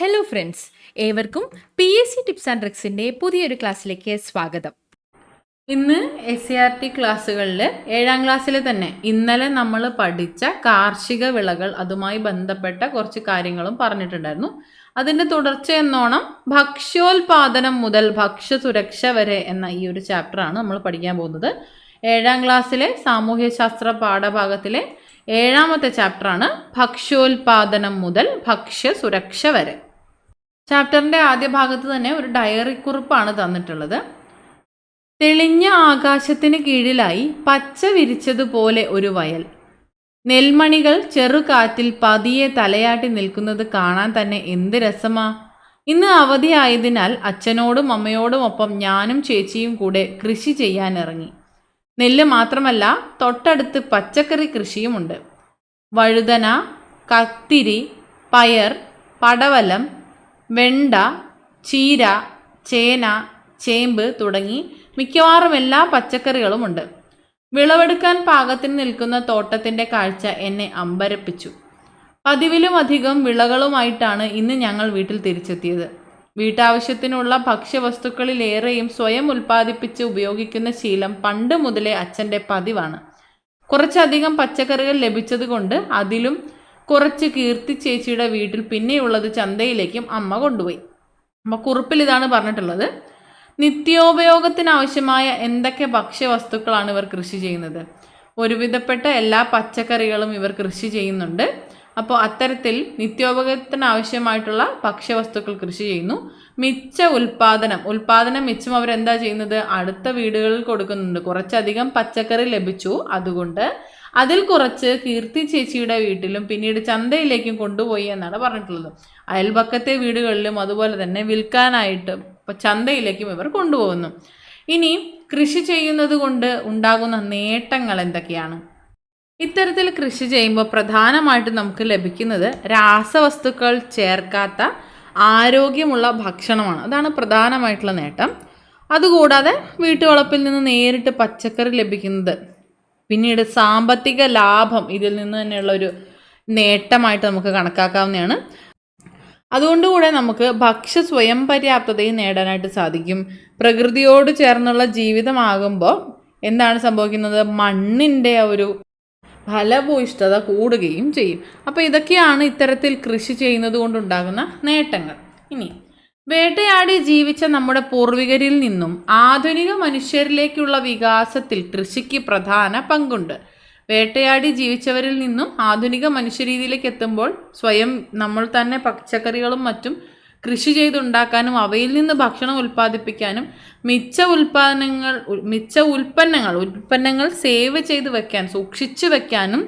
Hello friends, ഏവർക്കും PSC tips and ട്രിക്സിൻ്റെ പുതിയൊരു ക്ലാസ്സിലേക്ക് സ്വാഗതം. ഇന്ന് SCRT ക്ലാസ്സുകളിൽ 7ാം ക്ലാസ്സിൽ തന്നെ ഇന്നലെ നമ്മൾ പഠിച്ച കാർഷിക വിളകൾ അതുമായി ബന്ധപ്പെട്ട കുറച്ച് കാര്യങ്ങളും പറഞ്ഞിട്ടുണ്ടായിരുന്നു. അതിൻ്റെ തുടർച്ചയെന്നോണം ഭക്ഷ്യോൽപാദനം മുതൽ ഭക്ഷ്യസുരക്ഷ വരെ എന്ന ഈ ഒരു ചാപ്റ്ററാണ് നമ്മൾ പഠിക്കാൻ പോകുന്നത്. 7ാം ക്ലാസ്സിലെ സാമൂഹ്യശാസ്ത്ര പാഠഭാഗത്തിലെ 7ാമത്തെ ചാപ്റ്ററാണ് ഭക്ഷ്യോൽപാദനം മുതൽ ഭക്ഷ്യസുരക്ഷ വരെ. ചാപ്റ്ററിൻ്റെ ആദ്യ ഭാഗത്ത് തന്നെ ഒരു ഡയറി കുറിപ്പാണ് തന്നിട്ടുള്ളത്. തെളിഞ്ഞ ആകാശത്തിന് കീഴിലായി പച്ച വിരിച്ചതുപോലെ ഒരു വയൽ. നെൽമണികൾ ചെറുകാറ്റിൽ പതിയെ തലയാട്ടി നിൽക്കുന്നത് കാണാൻ തന്നെ എന്ത് രസമാ. ഇന്ന് അവധിയായതിനാൽ അച്ഛനോടും അമ്മയോടുമൊപ്പം ഞാനും ചേച്ചിയും കൂടെ കൃഷി ചെയ്യാൻ ഇറങ്ങി. നെല്ല് മാത്രമല്ല, തൊട്ടടുത്ത് പച്ചക്കറി കൃഷിയുമുണ്ട്. വഴുതന, കത്തിരി, പയർ, പടവലം, വെണ്ട, ചീര, ചേന, ചേമ്പ് തുടങ്ങി മിക്കവാറും എല്ലാ പച്ചക്കറികളുമുണ്ട്. വിളവെടുക്കാൻ പാകത്തിന് നിൽക്കുന്ന തോട്ടത്തിൻ്റെ കാഴ്ച എന്നെ അമ്പരപ്പിച്ചു. പതിവിലും അധികം വിളകളുമായിട്ടാണ് ഇന്ന് ഞങ്ങൾ വീട്ടിൽ തിരിച്ചെത്തിയത്. വീട്ടാവശ്യത്തിനുള്ള ഭക്ഷ്യവസ്തുക്കളിലേറെയും സ്വയം ഉൽപ്പാദിപ്പിച്ച് ഉപയോഗിക്കുന്ന ശീലം പണ്ട് മുതലേ അച്ഛൻ്റെ പതിവാണ്. കുറച്ചധികം പച്ചക്കറികൾ ലഭിച്ചതുകൊണ്ട് അതിലും കുറച്ച് കീർത്തി ചേച്ചിയുടെ വീട്ടിൽ പിന്നെയുള്ളത് ചന്തയിലേക്കും അമ്മ കൊണ്ടുപോയി. അപ്പോൾ കുറിപ്പിൽ ഇതാണ് പറഞ്ഞിട്ടുള്ളത്. നിത്യോപയോഗത്തിനാവശ്യമായ എന്തൊക്കെ ഭക്ഷ്യവസ്തുക്കളാണ് ഇവർ കൃഷി ചെയ്യുന്നത്? ഒരുവിധപ്പെട്ട എല്ലാ പച്ചക്കറികളും ഇവർ കൃഷി ചെയ്യുന്നുണ്ട്. അപ്പോൾ അത്തരത്തിൽ നിത്യോപയോഗത്തിനാവശ്യമായിട്ടുള്ള ഭക്ഷ്യവസ്തുക്കൾ കൃഷി ചെയ്യുന്നു. മിച്ച ഉൽപ്പാദനം മിച്ചം അവരെന്താ ചെയ്യുന്നത്? അടുത്ത വീടുകളിൽ കൊടുക്കുന്നുണ്ട്. കുറച്ചധികം പച്ചക്കറി ലഭിച്ചു, അതുകൊണ്ട് അതിൽ കുറച്ച് കീർത്തി ചേച്ചിയുടെ വീട്ടിലും പിന്നീട് ചന്തയിലേക്കും കൊണ്ടുപോയി എന്നാണ് പറഞ്ഞിട്ടുള്ളത്. അയൽപക്കത്തെ വീടുകളിലും അതുപോലെ തന്നെ വിൽക്കാനായിട്ട് ചന്തയിലേക്കും ഇവർ കൊണ്ടുപോകുന്നു. ഇനി കൃഷി ചെയ്യുന്നത് കൊണ്ട് ഉണ്ടാകുന്ന നേട്ടങ്ങൾ എന്തൊക്കെയാണ്? ഇത്തരത്തിൽ കൃഷി ചെയ്യുമ്പോൾ പ്രധാനമായിട്ടും നമുക്ക് ലഭിക്കുന്നത് രാസവസ്തുക്കൾ ചേർക്കാത്ത ആരോഗ്യമുള്ള ഭക്ഷണമാണ്. അതാണ് പ്രധാനമായിട്ടുള്ള നേട്ടം. അതുകൂടാതെ വീട്ടുവളപ്പിൽ നിന്ന് നേരിട്ട് പച്ചക്കറി ലഭിക്കുന്നത്, പിന്നീട് സാമ്പത്തിക ലാഭം ഇതിൽ നിന്ന് തന്നെയുള്ള ഒരു നേട്ടമായിട്ട് നമുക്ക് കണക്കാക്കാവുന്നതാണ്. അതുകൊണ്ടുകൂടെ നമുക്ക് ഭക്ഷ്യ സ്വയം പര്യാപ്തതയും നേടാനായിട്ട് സാധിക്കും. പ്രകൃതിയോട് ചേർന്നുള്ള ജീവിതമാകുമ്പോൾ എന്താണ് സംഭവിക്കുന്നത്? മണ്ണിൻ്റെ ഒരു ഫലഭൂയിഷ്ഠത കൂടുകയും ചെയ്യും. അപ്പോൾ ഇതൊക്കെയാണ് ഇത്തരത്തിൽ കൃഷി ചെയ്യുന്നത് കൊണ്ടുണ്ടാകുന്ന നേട്ടങ്ങൾ. ഇനി വേട്ടയാടി ജീവിച്ച നമ്മുടെ പൂർവികരിൽ നിന്നും ആധുനിക മനുഷ്യരിലേക്കുള്ള വികാസത്തിൽ കൃഷിക്ക് പ്രധാന പങ്കുണ്ട്. വേട്ടയാടി ജീവിച്ചവരിൽ നിന്നും ആധുനിക മനുഷ്യരീതിയിലേക്ക് എത്തുമ്പോൾ സ്വയം നമ്മൾ തന്നെ പച്ചക്കറികളും മറ്റും കൃഷി ചെയ്തുണ്ടാക്കാനും അവയിൽ നിന്ന് ഭക്ഷണം ഉൽപ്പാദിപ്പിക്കാനും മിച്ച ഉൽപ്പന്നങ്ങൾ സേവ് ചെയ്ത് വെക്കാൻ, സൂക്ഷിച്ചു വെക്കാനും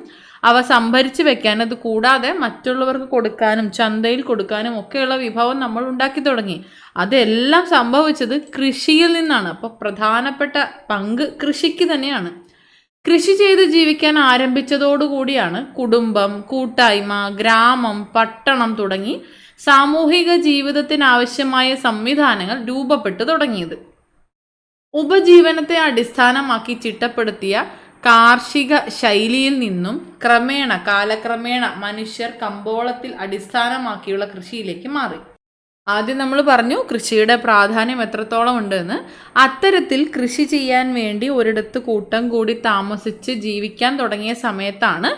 അവ സംഭരിച്ച് വെക്കാനും, അത് കൂടാതെ മറ്റുള്ളവർക്ക് കൊടുക്കാനും ചന്തയിൽ കൊടുക്കാനും ഒക്കെയുള്ള വിഭവം നമ്മൾ ഉണ്ടാക്കി തുടങ്ങി. അതെല്ലാം സംഭവിച്ചത് കൃഷിയിൽ നിന്നാണ്. അപ്പോൾ പ്രധാനപ്പെട്ട പങ്ക് കൃഷിക്ക് തന്നെയാണ്. കൃഷി ചെയ്ത് ജീവിക്കാൻ ആരംഭിച്ചതോടുകൂടിയാണ് കുടുംബം, കൂട്ടായ്മ, ഗ്രാമം, പട്ടണം തുടങ്ങി സാമൂഹിക ജീവിതത്തിനാവശ്യമായ സംവിധാനങ്ങൾ രൂപപ്പെട്ടു തുടങ്ങിയത്. ഉപജീവനത്തെ അടിസ്ഥാനമാക്കി ചിട്ടപ്പെടുത്തിയ കാർഷിക ശൈലിയിൽ നിന്നും കാലക്രമേണ മനുഷ്യർ കമ്പോളത്തിൽ അടിസ്ഥാനമാക്കിയുള്ള കൃഷിയിലേക്ക് മാറി. ആദ്യം നമ്മൾ പറഞ്ഞു കൃഷിയുടെ പ്രാധാന്യം എത്രത്തോളം ഉണ്ടെന്ന്. അത്തരത്തിൽ കൃഷി ചെയ്യാൻ വേണ്ടി ഒരിടത്ത് കൂട്ടം കൂടി താമസിച്ച് ജീവിക്കാൻ തുടങ്ങിയ സമയത്താണ്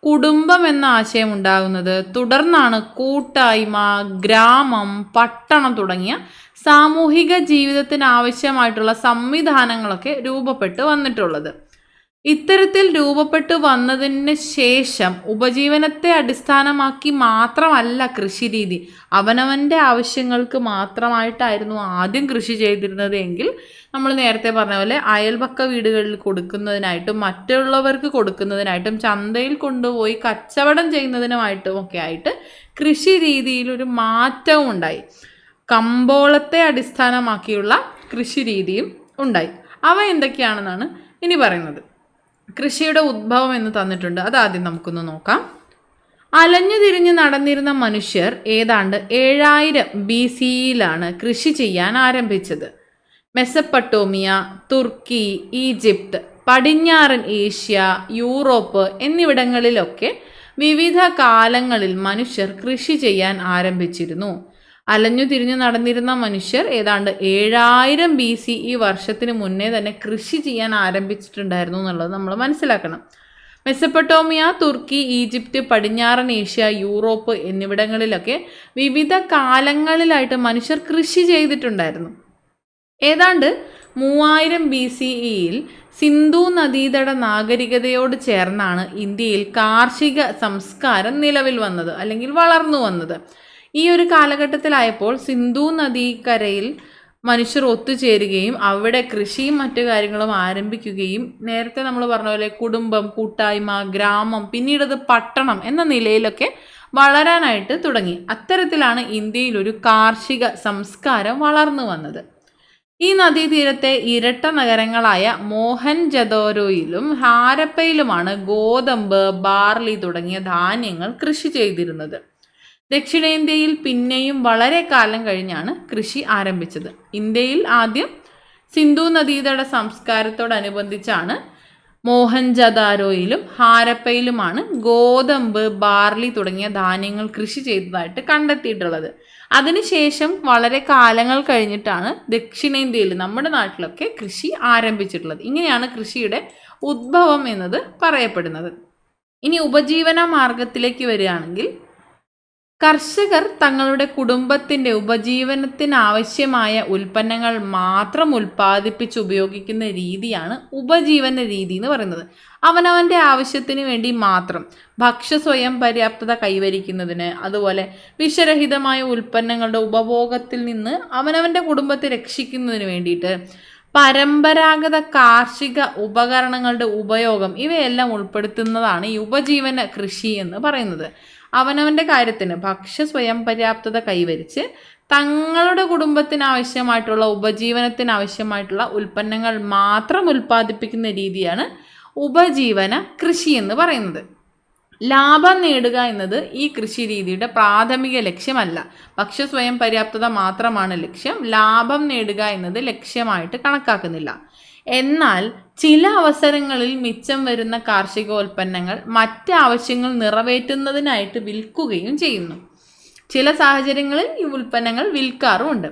കുടുംബം എന്ന ആശയം ഉണ്ടാകുന്നത്. തുടർന്നാണ് കൂട്ടായ്മ, ഗ്രാമം, പട്ടണം തുടങ്ങിയ സാമൂഹിക ജീവിതത്തിന് ആവശ്യമായിട്ടുള്ള സംവിധാനങ്ങളൊക്കെ രൂപപ്പെട്ട് വന്നിട്ടുള്ളത്. ഇത്തരത്തിൽ രൂപപ്പെട്ടു വന്നതിന് ശേഷം ഉപജീവനത്തെ അടിസ്ഥാനമാക്കി മാത്രമല്ല കൃഷി രീതി, അവനവൻ്റെ ആവശ്യങ്ങൾക്ക് മാത്രമായിട്ടായിരുന്നു ആദ്യം കൃഷി ചെയ്തിരുന്നത് എങ്കിൽ നമ്മൾ നേരത്തെ പറഞ്ഞ പോലെ അയൽപക്ക വീടുകളിൽ കൊടുക്കുന്നതിനായിട്ടും മറ്റുള്ളവർക്ക് കൊടുക്കുന്നതിനായിട്ടും ചന്തയിൽ കൊണ്ടുപോയി കച്ചവടം ചെയ്യുന്നതിനുമായിട്ടും ഒക്കെ ആയിട്ട് കൃഷി രീതിയിലൊരു മാറ്റവും ഉണ്ടായി. കമ്പോളത്തെ അടിസ്ഥാനമാക്കിയുള്ള കൃഷി രീതിയും ഉണ്ടായി. അവ എന്തൊക്കെയാണെന്നാണ് ഇനി പറയുന്നത്. കൃഷിയുടെ ഉദ്ഭവം എന്ന് തന്നിട്ടുണ്ട്, അതാദ്യം നമുക്കൊന്ന് നോക്കാം. അലഞ്ഞു തിരിഞ്ഞ് നടന്നിരുന്ന മനുഷ്യർ ഏതാണ്ട് 7000 BCയിലാണ് കൃഷി ചെയ്യാൻ ആരംഭിച്ചത്. മെസപ്പട്ടോമിയ, തുർക്കി, ഈജിപ്ത്, പടിഞ്ഞാറൻ ഏഷ്യ, യൂറോപ്പ് എന്നിവിടങ്ങളിലൊക്കെ വിവിധ കാലങ്ങളിൽ മനുഷ്യർ കൃഷി ചെയ്യാൻ ആരംഭിച്ചിരുന്നു. അലഞ്ഞു തിരിഞ്ഞു നടന്നിരുന്ന മനുഷ്യർ ഏതാണ്ട് 7000 BCE വർഷത്തിന് മുന്നേ തന്നെ കൃഷി ചെയ്യാൻ ആരംഭിച്ചിട്ടുണ്ടായിരുന്നു എന്നുള്ളത് നമ്മൾ മനസ്സിലാക്കണം. മെസപ്പൊട്ടോമിയ, തുർക്കി, ഈജിപ്റ്റ്, പടിഞ്ഞാറൻ ഏഷ്യ, യൂറോപ്പ് എന്നിവിടങ്ങളിലൊക്കെ വിവിധ കാലങ്ങളിലായിട്ട് മനുഷ്യർ കൃഷി ചെയ്തിട്ടുണ്ടായിരുന്നു. ഏതാണ്ട് 3000 BCEയിൽ സിന്ധു നദീതട നാഗരികതയോട് ചേർന്നാണ് ഇന്ത്യയിൽ കാർഷിക സംസ്കാരം നിലവിൽ വന്നത് അല്ലെങ്കിൽ വളർന്നു വന്നത്. ഈ ഒരു കാലഘട്ടത്തിലായപ്പോൾ സിന്ധു നദീക്കരയിൽ മനുഷ്യർ ഒത്തുചേരുകയും അവിടെ കൃഷിയും മറ്റു കാര്യങ്ങളും ആരംഭിക്കുകയും നേരത്തെ നമ്മൾ പറഞ്ഞ പോലെ കുടുംബം, കൂട്ടായ്മ, ഗ്രാമം, പിന്നീടത് പട്ടണം എന്ന നിലയിലൊക്കെ വളരാനായിട്ട് തുടങ്ങി. അത്തരത്തിലാണ് ഇന്ത്യയിൽ ഒരു കാർഷിക സംസ്കാരം വളർന്നു വന്നത്. ഈ നദീതീരത്തെ ഇരട്ട നഗരങ്ങളായ മോഹൻജദോരോയിലും ഹാരപ്പയിലുമാണ് ഗോതമ്പ്, ബാർലി തുടങ്ങിയ ധാന്യങ്ങൾ കൃഷി ചെയ്തിരുന്നത്. ദക്ഷിണേന്ത്യയിൽ പിന്നെയും വളരെ കാലം കഴിഞ്ഞാണ് കൃഷി ആരംഭിച്ചത്. ഇന്ത്യയിൽ ആദ്യം സിന്ധു നദീതട സംസ്കാരത്തോടനുബന്ധിച്ചാണ് മോഹൻജദാരോയിലും ഹാരപ്പയിലുമാണ് ഗോതമ്പ്, ബാർലി തുടങ്ങിയ ധാന്യങ്ങൾ കൃഷി ചെയ്തതായിട്ട് കണ്ടെത്തിയിട്ടുള്ളത്. അതിനുശേഷം വളരെ കാലങ്ങൾ കഴിഞ്ഞിട്ടാണ് ദക്ഷിണേന്ത്യയിൽ നമ്മുടെ നാട്ടിലൊക്കെ കൃഷി ആരംഭിച്ചിട്ടുള്ളത്. ഇങ്ങനെയാണ് കൃഷിയുടെ ഉദ്ഭവം എന്നത് പറയപ്പെടുന്നത്. ഇനി ഉപജീവന മാർഗത്തിലേക്ക് വരികയാണെങ്കിൽ കർഷകർ തങ്ങളുടെ കുടുംബത്തിൻ്റെ ഉപജീവനത്തിനാവശ്യമായ ഉൽപ്പന്നങ്ങൾ മാത്രം ഉൽപ്പാദിപ്പിച്ച് ഉപയോഗിക്കുന്ന രീതിയാണ് ഉപജീവന രീതി എന്ന് പറയുന്നത്. അവനവൻ്റെ ആവശ്യത്തിന് വേണ്ടി മാത്രം ഭക്ഷ്യ സ്വയം പര്യാപ്തത കൈവരിക്കുന്നതിന്, അതുപോലെ വിഷരഹിതമായ ഉൽപ്പന്നങ്ങളുടെ ഉപഭോഗത്തിൽ നിന്ന് അവനവൻ്റെ കുടുംബത്തെ രക്ഷിക്കുന്നതിന് വേണ്ടിയിട്ട് പരമ്പരാഗത കാർഷിക ഉപകരണങ്ങളുടെ ഉപയോഗം ഇവയെല്ലാം ഉൾപ്പെടുത്തുന്നതാണ് ഈ ഉപജീവന കൃഷി എന്ന് പറയുന്നത്. അവനവൻ്റെ കാര്യത്തിന് ഭക്ഷ്യ സ്വയം പര്യാപ്തത കൈവരിച്ച് തങ്ങളുടെ കുടുംബത്തിനാവശ്യമായിട്ടുള്ള ഉപജീവനത്തിനാവശ്യമായിട്ടുള്ള ഉൽപ്പന്നങ്ങൾ മാത്രം ഉൽപ്പാദിപ്പിക്കുന്ന രീതിയാണ് ഉപജീവന കൃഷി എന്ന് പറയുന്നത്. ലാഭം നേടുക എന്നത് ഈ കൃഷി രീതിയുടെ പ്രാഥമിക ലക്ഷ്യമല്ല. ഭക്ഷ്യ സ്വയം പര്യാപ്തത മാത്രമാണ് ലക്ഷ്യം. ലാഭം നേടുക എന്നത് ലക്ഷ്യമായിട്ട് കണക്കാക്കുന്നില്ല. എന്നാൽ ചില അവസരങ്ങളിൽ മിച്ചം വരുന്ന കാർഷികോൽപ്പന്നങ്ങൾ മറ്റ് ആവശ്യങ്ങൾ നിറവേറ്റുന്നതിനായിട്ട് വിൽക്കുകയും ചെയ്യുന്നു. ചില സാഹചര്യങ്ങളിൽ ഈ ഉൽപ്പന്നങ്ങൾ വിൽക്കാറുമുണ്ട്.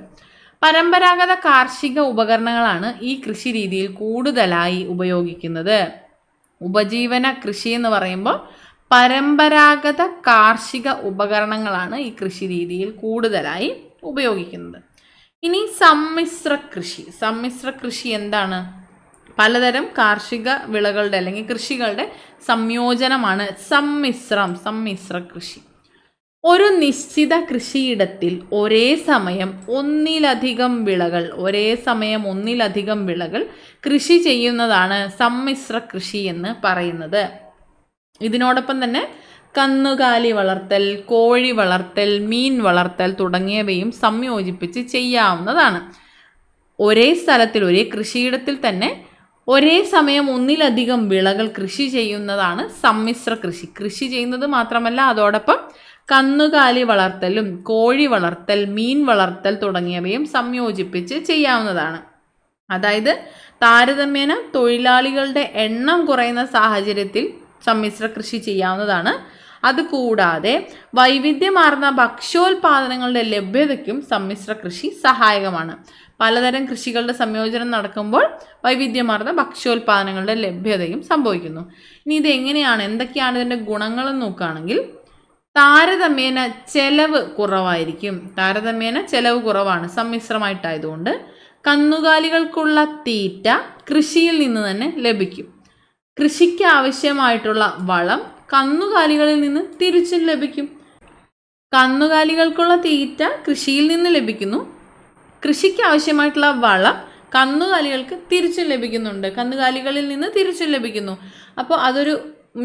പരമ്പരാഗത കാർഷിക ഉപകരണങ്ങളാണ് ഈ കൃഷി രീതിയിൽ കൂടുതലായി ഉപയോഗിക്കുന്നത്. ഉപജീവന കൃഷി എന്ന് പറയുമ്പോൾ പരമ്പരാഗത കാർഷിക ഉപകരണങ്ങളാണ് ഈ കൃഷി രീതിയിൽ കൂടുതലായി ഉപയോഗിക്കുന്നത്. ഇനി സമ്മിശ്ര കൃഷി. സമ്മിശ്ര കൃഷി എന്താണ്? പലതരം കാർഷിക വിളകളുടെ അല്ലെങ്കിൽ കൃഷികളുടെ സംയോജനമാണ് സമ്മിശ്ര കൃഷി. ഒരു നിശ്ചിത കൃഷിയിടത്തിൽ ഒരേ സമയം ഒന്നിലധികം വിളകൾ കൃഷി ചെയ്യുന്നതാണ് സമ്മിശ്ര കൃഷി എന്ന് പറയുന്നത്. ഇതിനോടൊപ്പം തന്നെ കന്നുകാലി വളർത്തൽ, കോഴി വളർത്തൽ, മീൻ വളർത്തൽ തുടങ്ങിയവയും സംയോജിപ്പിച്ച് ചെയ്യാവുന്നതാണ്. ഒരേ സ്ഥലത്തിൽ ഒരേ കൃഷിയിടത്തിൽ തന്നെ ഒരേ സമയം ഒന്നിലധികം വിളകൾ കൃഷി ചെയ്യുന്നതാണ് സമ്മിശ്ര കൃഷി. കൃഷി ചെയ്യുന്നത് മാത്രമല്ല, അതോടൊപ്പം കന്നുകാലി വളർത്തലും കോഴി വളർത്തൽ, മീൻ വളർത്തൽ തുടങ്ങിയവയും സംയോജിപ്പിച്ച് ചെയ്യാവുന്നതാണ്. അതായത് താരതമ്യേന തൊഴിലാളികളുടെ എണ്ണം കുറയുന്ന സാഹചര്യത്തിൽ സമ്മിശ്ര കൃഷി ചെയ്യാവുന്നതാണ്. അതുകൂടാതെ വൈവിധ്യമാർന്ന ഭക്ഷ്യോൽപാദനങ്ങളുടെ ലഭ്യതയ്ക്കും സമ്മിശ്ര കൃഷി സഹായകമാണ്. പലതരം കൃഷികളുടെ സംയോജനം നടക്കുമ്പോൾ വൈവിധ്യമാർന്ന ഭക്ഷ്യോൽപാദനങ്ങളുടെ ലഭ്യതയും സംഭവിക്കുന്നു. ഇനി ഇതെങ്ങനെയാണ്, എന്തൊക്കെയാണ് ഇതിൻ്റെ ഗുണങ്ങളെന്ന് നോക്കുകയാണെങ്കിൽ താരതമ്യേന ചെലവ് കുറവാണ് സമ്മിശ്രമായിട്ടായതുകൊണ്ട്. കന്നുകാലികൾക്കുള്ള തീറ്റ കൃഷിയിൽ നിന്ന് തന്നെ ലഭിക്കും. കൃഷിക്ക് ആവശ്യമായിട്ടുള്ള വളം കന്നുകാലികളിൽ നിന്ന് തിരിച്ചും ലഭിക്കും. കന്നുകാലികൾക്കുള്ള തീറ്റ കൃഷിയിൽ നിന്ന് ലഭിക്കുന്നു. കൃഷിക്ക് ആവശ്യമായിട്ടുള്ള വളം കന്നുകാലികൾക്ക് തിരിച്ചും കന്നുകാലികളിൽ നിന്ന് തിരിച്ചും ലഭിക്കുന്നു. അപ്പോൾ അതൊരു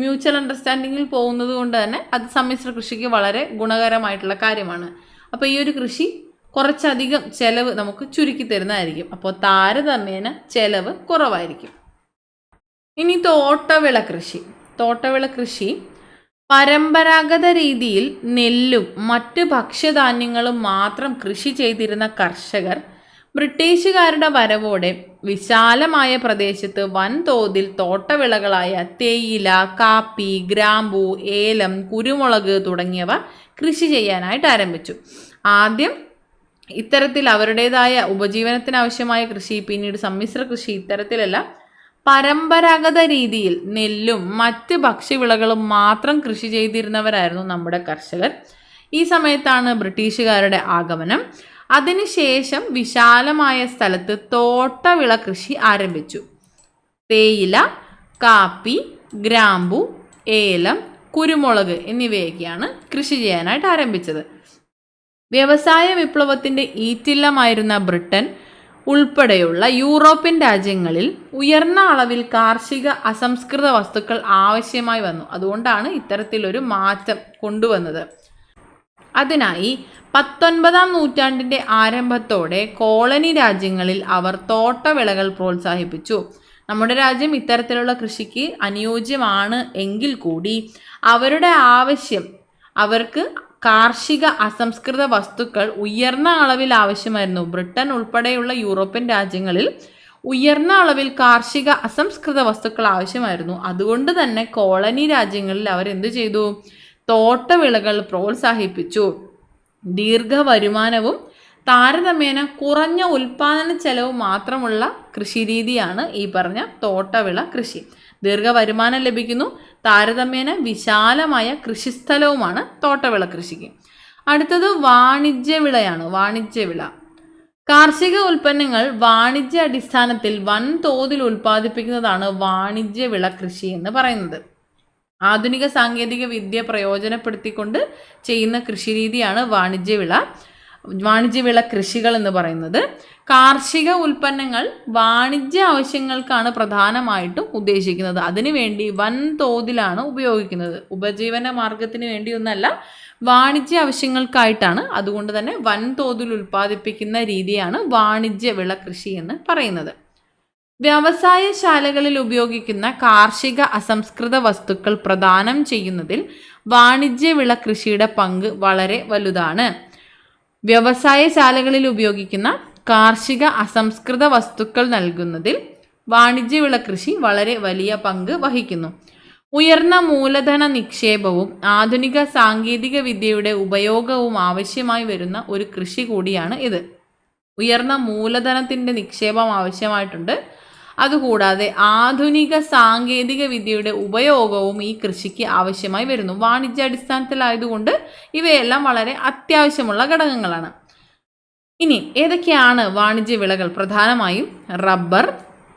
മ്യൂച്വൽ അണ്ടർസ്റ്റാൻഡിങ്ങിൽ പോകുന്നത് കൊണ്ട് തന്നെ അത് സമ്മിശ്ര കൃഷിക്ക് വളരെ ഗുണകരമായിട്ടുള്ള കാര്യമാണ്. അപ്പോൾ ഈ ഒരു കൃഷി കുറച്ചധികം ചെലവ് നമുക്ക് ചുരുക്കി തരുന്നതായിരിക്കും. അപ്പോൾ താരതമ്യേന ചെലവ് കുറവായിരിക്കും. ഇനി തോട്ടവിള കൃഷി പരമ്പരാഗത രീതിയിൽ നെല്ലും മറ്റ് ഭക്ഷ്യധാന്യങ്ങളും മാത്രം കൃഷി ചെയ്തിരുന്ന കർഷകർ ബ്രിട്ടീഷുകാരുടെ വരവോടെ വിശാലമായ പ്രദേശത്ത് വൻതോതിൽ തോട്ടവിളകളായ തേയില, കാപ്പി, ഗ്രാമ്പൂ, ഏലം, കുരുമുളക് തുടങ്ങിയവ കൃഷി ചെയ്യാനായിട്ട് ആരംഭിച്ചു. ആദ്യം ഇത്തരത്തിൽ അവരുടേതായ ഉപജീവനത്തിനാവശ്യമായ കൃഷി, പിന്നീട് സമ്മിശ്ര കൃഷി, ഇത്തരത്തിലെല്ലാം പരമ്പരാഗത രീതിയിൽ നെല്ലും മറ്റ് ഭക്ഷ്യവിളകളും മാത്രം കൃഷി ചെയ്തിരുന്നവരായിരുന്നു നമ്മുടെ കർഷകർ. ഈ സമയത്താണ് ബ്രിട്ടീഷുകാരുടെ ആഗമനം. അതിനുശേഷം വിശാലമായ സ്ഥലത്ത് തോട്ടവിള കൃഷി ആരംഭിച്ചു. തേയില, കാപ്പി, ഗ്രാമ്പു, ഏലം, കുരുമുളക് എന്നിവയൊക്കെയാണ് കൃഷി ചെയ്യാനായിട്ട് ആരംഭിച്ചത്. വ്യവസായ വിപ്ലവത്തിൻ്റെ ഈറ്റില്ലമായിരുന്ന ബ്രിട്ടൻ ഉൾപ്പെടെയുള്ള യൂറോപ്യൻ രാജ്യങ്ങളിൽ ഉയർന്ന അളവിൽ കാർഷിക അസംസ്കൃത വസ്തുക്കൾ ആവശ്യമായി വന്നു. അതുകൊണ്ടാണ് ഇത്തരത്തിലൊരു മാറ്റം കൊണ്ടുവന്നത്. അതിനായി 19-ാം നൂറ്റാണ്ടിൻ്റെ ആരംഭത്തോടെ കോളനി രാജ്യങ്ങളിൽ അവർ തോട്ടവിളകൾ പ്രോത്സാഹിപ്പിച്ചു. നമ്മുടെ രാജ്യം ഇത്തരത്തിലുള്ള കൃഷിക്ക് അനുയോജ്യമാണ് എങ്കിൽ കൂടി അവരുടെ ആവശ്യം, അവർക്ക് കാർഷിക അസംസ്കൃത വസ്തുക്കൾ ഉയർന്ന അളവിൽ ആവശ്യമായിരുന്നു. ബ്രിട്ടൻ ഉൾപ്പെടെയുള്ള യൂറോപ്യൻ രാജ്യങ്ങളിൽ ഉയർന്ന അളവിൽ കാർഷിക അസംസ്കൃത വസ്തുക്കൾ ആവശ്യമായിരുന്നു. അതുകൊണ്ട് തന്നെ കോളനി രാജ്യങ്ങളിൽ അവർ എന്ത് ചെയ്തു? തോട്ടവിളകൾ പ്രോത്സാഹിപ്പിച്ചു. ദീർഘവരുമാനവും താരതമ്യേന കുറഞ്ഞ ഉൽപാദന ചെലവ് മാത്രമുള്ള കൃഷിരീതിയാണ് ഈ പറഞ്ഞ തോട്ടവിള കൃഷി. ദീർഘവരുമാനം ലഭിക്കുന്നു, താരതമ്യേന വിശാലമായ കൃഷിസ്ഥലവുമാണ് തോട്ടവിള കൃഷിക്ക്. അടുത്തത് വാണിജ്യവിളയാണ്. വാണിജ്യവിള കാർഷിക ഉൽപ്പന്നങ്ങൾ വാണിജ്യ അടിസ്ഥാനത്തിൽ വൻതോതിൽ ഉൽപ്പാദിപ്പിക്കുന്നതാണ് വാണിജ്യവിള കൃഷി എന്ന് പറയുന്നത്. ആധുനിക സാങ്കേതിക വിദ്യ പ്രയോജനപ്പെടുത്തിക്കൊണ്ട് ചെയ്യുന്ന കൃഷിരീതിയാണ് വാണിജ്യവിള കൃഷികൾ എന്ന് പറയുന്നത്. കാർഷിക ഉൽപ്പന്നങ്ങൾ വാണിജ്യ ആവശ്യങ്ങൾക്കാണ് പ്രധാനമായിട്ടും ഉദ്ദേശിക്കുന്നത്. അതിനുവേണ്ടി വൻതോതിലാണ് ഉപയോഗിക്കുന്നത്. ഉപജീവന മാർഗത്തിന് വേണ്ടിയൊന്നല്ല, വാണിജ്യ ആവശ്യങ്ങൾക്കായിട്ടാണ്. അതുകൊണ്ട് തന്നെ വൻതോതിൽ ഉൽപ്പാദിപ്പിക്കുന്ന രീതിയാണ് വാണിജ്യവിള കൃഷി എന്ന് പറയുന്നത്. വ്യവസായശാലകളിൽ ഉപയോഗിക്കുന്ന കാർഷിക അസംസ്കൃത വസ്തുക്കൾ പ്രദാനം ചെയ്യുന്നതിൽ വാണിജ്യവിള കൃഷിയുടെ പങ്ക് വളരെ വലുതാണ്. വ്യവസായശാലകളിൽ ഉപയോഗിക്കുന്ന കാർഷിക അസംസ്കൃത വസ്തുക്കൾ നൽകുന്നതിൽ വാണിജ്യവിള കൃഷി വളരെ വലിയ പങ്ക് വഹിക്കുന്നു. ഉയർന്ന മൂലധന നിക്ഷേപവും ആധുനിക സാങ്കേതിക വിദ്യയുടെ ഉപയോഗവും ആവശ്യമായി വരുന്ന ഒരു കൃഷി കൂടിയാണ് ഇത്. ഉയർന്ന മൂലധനത്തിൻ്റെ നിക്ഷേപം ആവശ്യമായിട്ടുണ്ട്. അതുകൂടാതെ ആധുനിക സാങ്കേതിക വിദ്യയുടെ ഉപയോഗവും ഈ കൃഷിക്ക് ആവശ്യമായി വരുന്നു. വാണിജ്യാടിസ്ഥാനത്തിലായതുകൊണ്ട് ഇവയെല്ലാം വളരെ അത്യാവശ്യമുള്ള ഘടകങ്ങളാണ്. ഇനി ഏതൊക്കെയാണ് വാണിജ്യ വിളകൾ? പ്രധാനമായും റബ്ബർ,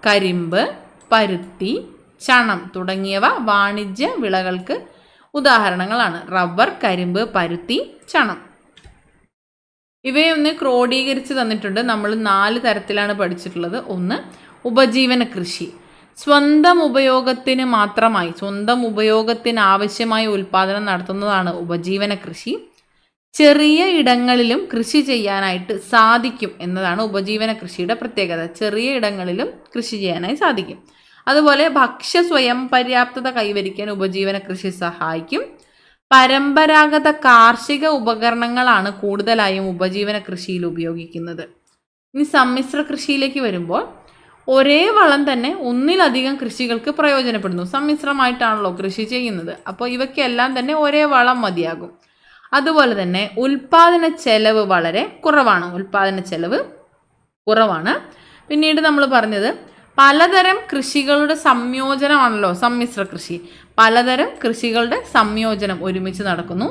കരിമ്പ്, പരുത്തി, ചണം തുടങ്ങിയവ വാണിജ്യ വിളകൾക്ക് ഉദാഹരണങ്ങളാണ്. റബ്ബർ, കരിമ്പ്, പരുത്തി, ചണം. ഇവയൊന്ന് ക്രോഡീകരിച്ച് തന്നിട്ടുണ്ട്. നമ്മൾ 4 തരത്തിലാണ് പഠിച്ചിട്ടുള്ളത്. ഒന്ന്, ഉപജീവന കൃഷി. സ്വന്തം ഉപയോഗത്തിന് മാത്രമായി, സ്വന്തം ഉപയോഗത്തിന് ആവശ്യമായ ഉൽപ്പാദനം നടത്തുന്നതാണ് ഉപജീവന കൃഷി. ചെറിയ ഇടങ്ങളിലും കൃഷി ചെയ്യാനായിട്ട് സാധിക്കും എന്നതാണ് ഉപജീവന കൃഷിയുടെ പ്രത്യേകത. ചെറിയ ഇടങ്ങളിലും കൃഷി ചെയ്യാനായി സാധിക്കും. അതുപോലെ ഭക്ഷ്യ സ്വയം പര്യാപ്തത കൈവരിക്കാൻ ഉപജീവന കൃഷി സഹായിക്കും. പരമ്പരാഗത കാർഷിക ഉപകരണങ്ങളാണ് കൂടുതലായും ഉപജീവന കൃഷിയിൽ ഉപയോഗിക്കുന്നത്. ഇനി സമ്മിശ്ര കൃഷിയിലേക്ക് വരുമ്പോൾ ഒരേ വളം തന്നെ ഒന്നിലധികം കൃഷികൾക്ക് പ്രയോജനപ്പെടുന്നു. സമ്മിശ്രമായിട്ടാണല്ലോ കൃഷി ചെയ്യുന്നത്. അപ്പോൾ ഇവയ്ക്കെല്ലാം തന്നെ ഒരേ വളം മതിയാകും. അതുപോലെ തന്നെ ഉൽപാദന ചെലവ് വളരെ കുറവാണ്. പിന്നീട് നമ്മൾ പറഞ്ഞത് പലതരം കൃഷികളുടെ സംയോജനമാണല്ലോ സമ്മിശ്ര കൃഷി. പലതരം കൃഷികളുടെ സംയോജനം ഒരുമിച്ച് നടക്കുന്നു.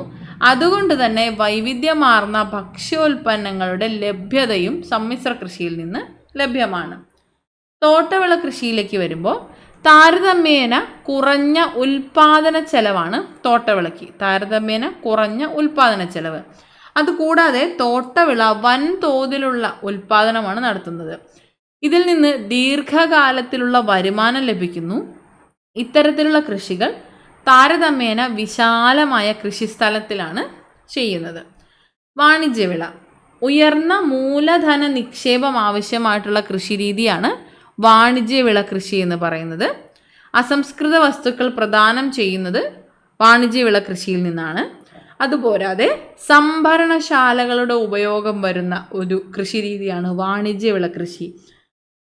അതുകൊണ്ട് തന്നെ വൈവിധ്യമാർന്ന ഭക്ഷ്യോൽപ്പന്നങ്ങളുടെ ലഭ്യതയും സമ്മിശ്ര കൃഷിയിൽ നിന്ന് ലഭ്യമാണ്. തോട്ടവിള കൃഷിയിലേക്ക് വരുമ്പോൾ താരതമ്യേന കുറഞ്ഞ ഉൽപാദന ചെലവാണ് തോട്ടവിളയ്ക്ക്. അതുകൂടാതെ തോട്ടവിള വൻതോതിലുള്ള ഉൽപാദനമാണ് നടത്തുന്നത്. ഇതിൽ നിന്ന് ദീർഘകാലത്തിലുള്ള വരുമാനം ലഭിക്കുന്നു. ഇത്തരത്തിലുള്ള കൃഷികൾ താരതമ്യേന വിശാലമായ കൃഷിസ്ഥലത്തിലാണ് ചെയ്യുന്നത്. വാണിജ്യവിള ഉയർന്ന മൂലധന നിക്ഷേപം ആവശ്യമായിട്ടുള്ള കൃഷിരീതിയാണ് വാണിജ്യവിള കൃഷി എന്ന് പറയുന്നത്. അസംസ്കൃത വസ്തുക്കൾ പ്രദാനം ചെയ്യുന്നത് വാണിജ്യവിള കൃഷിയിൽ നിന്നാണ്. അതുപോരാതെ സംഭരണശാലകളുടെ ഉപയോഗം വരുന്ന ഒരു കൃഷിരീതിയാണ് വാണിജ്യവിള കൃഷി.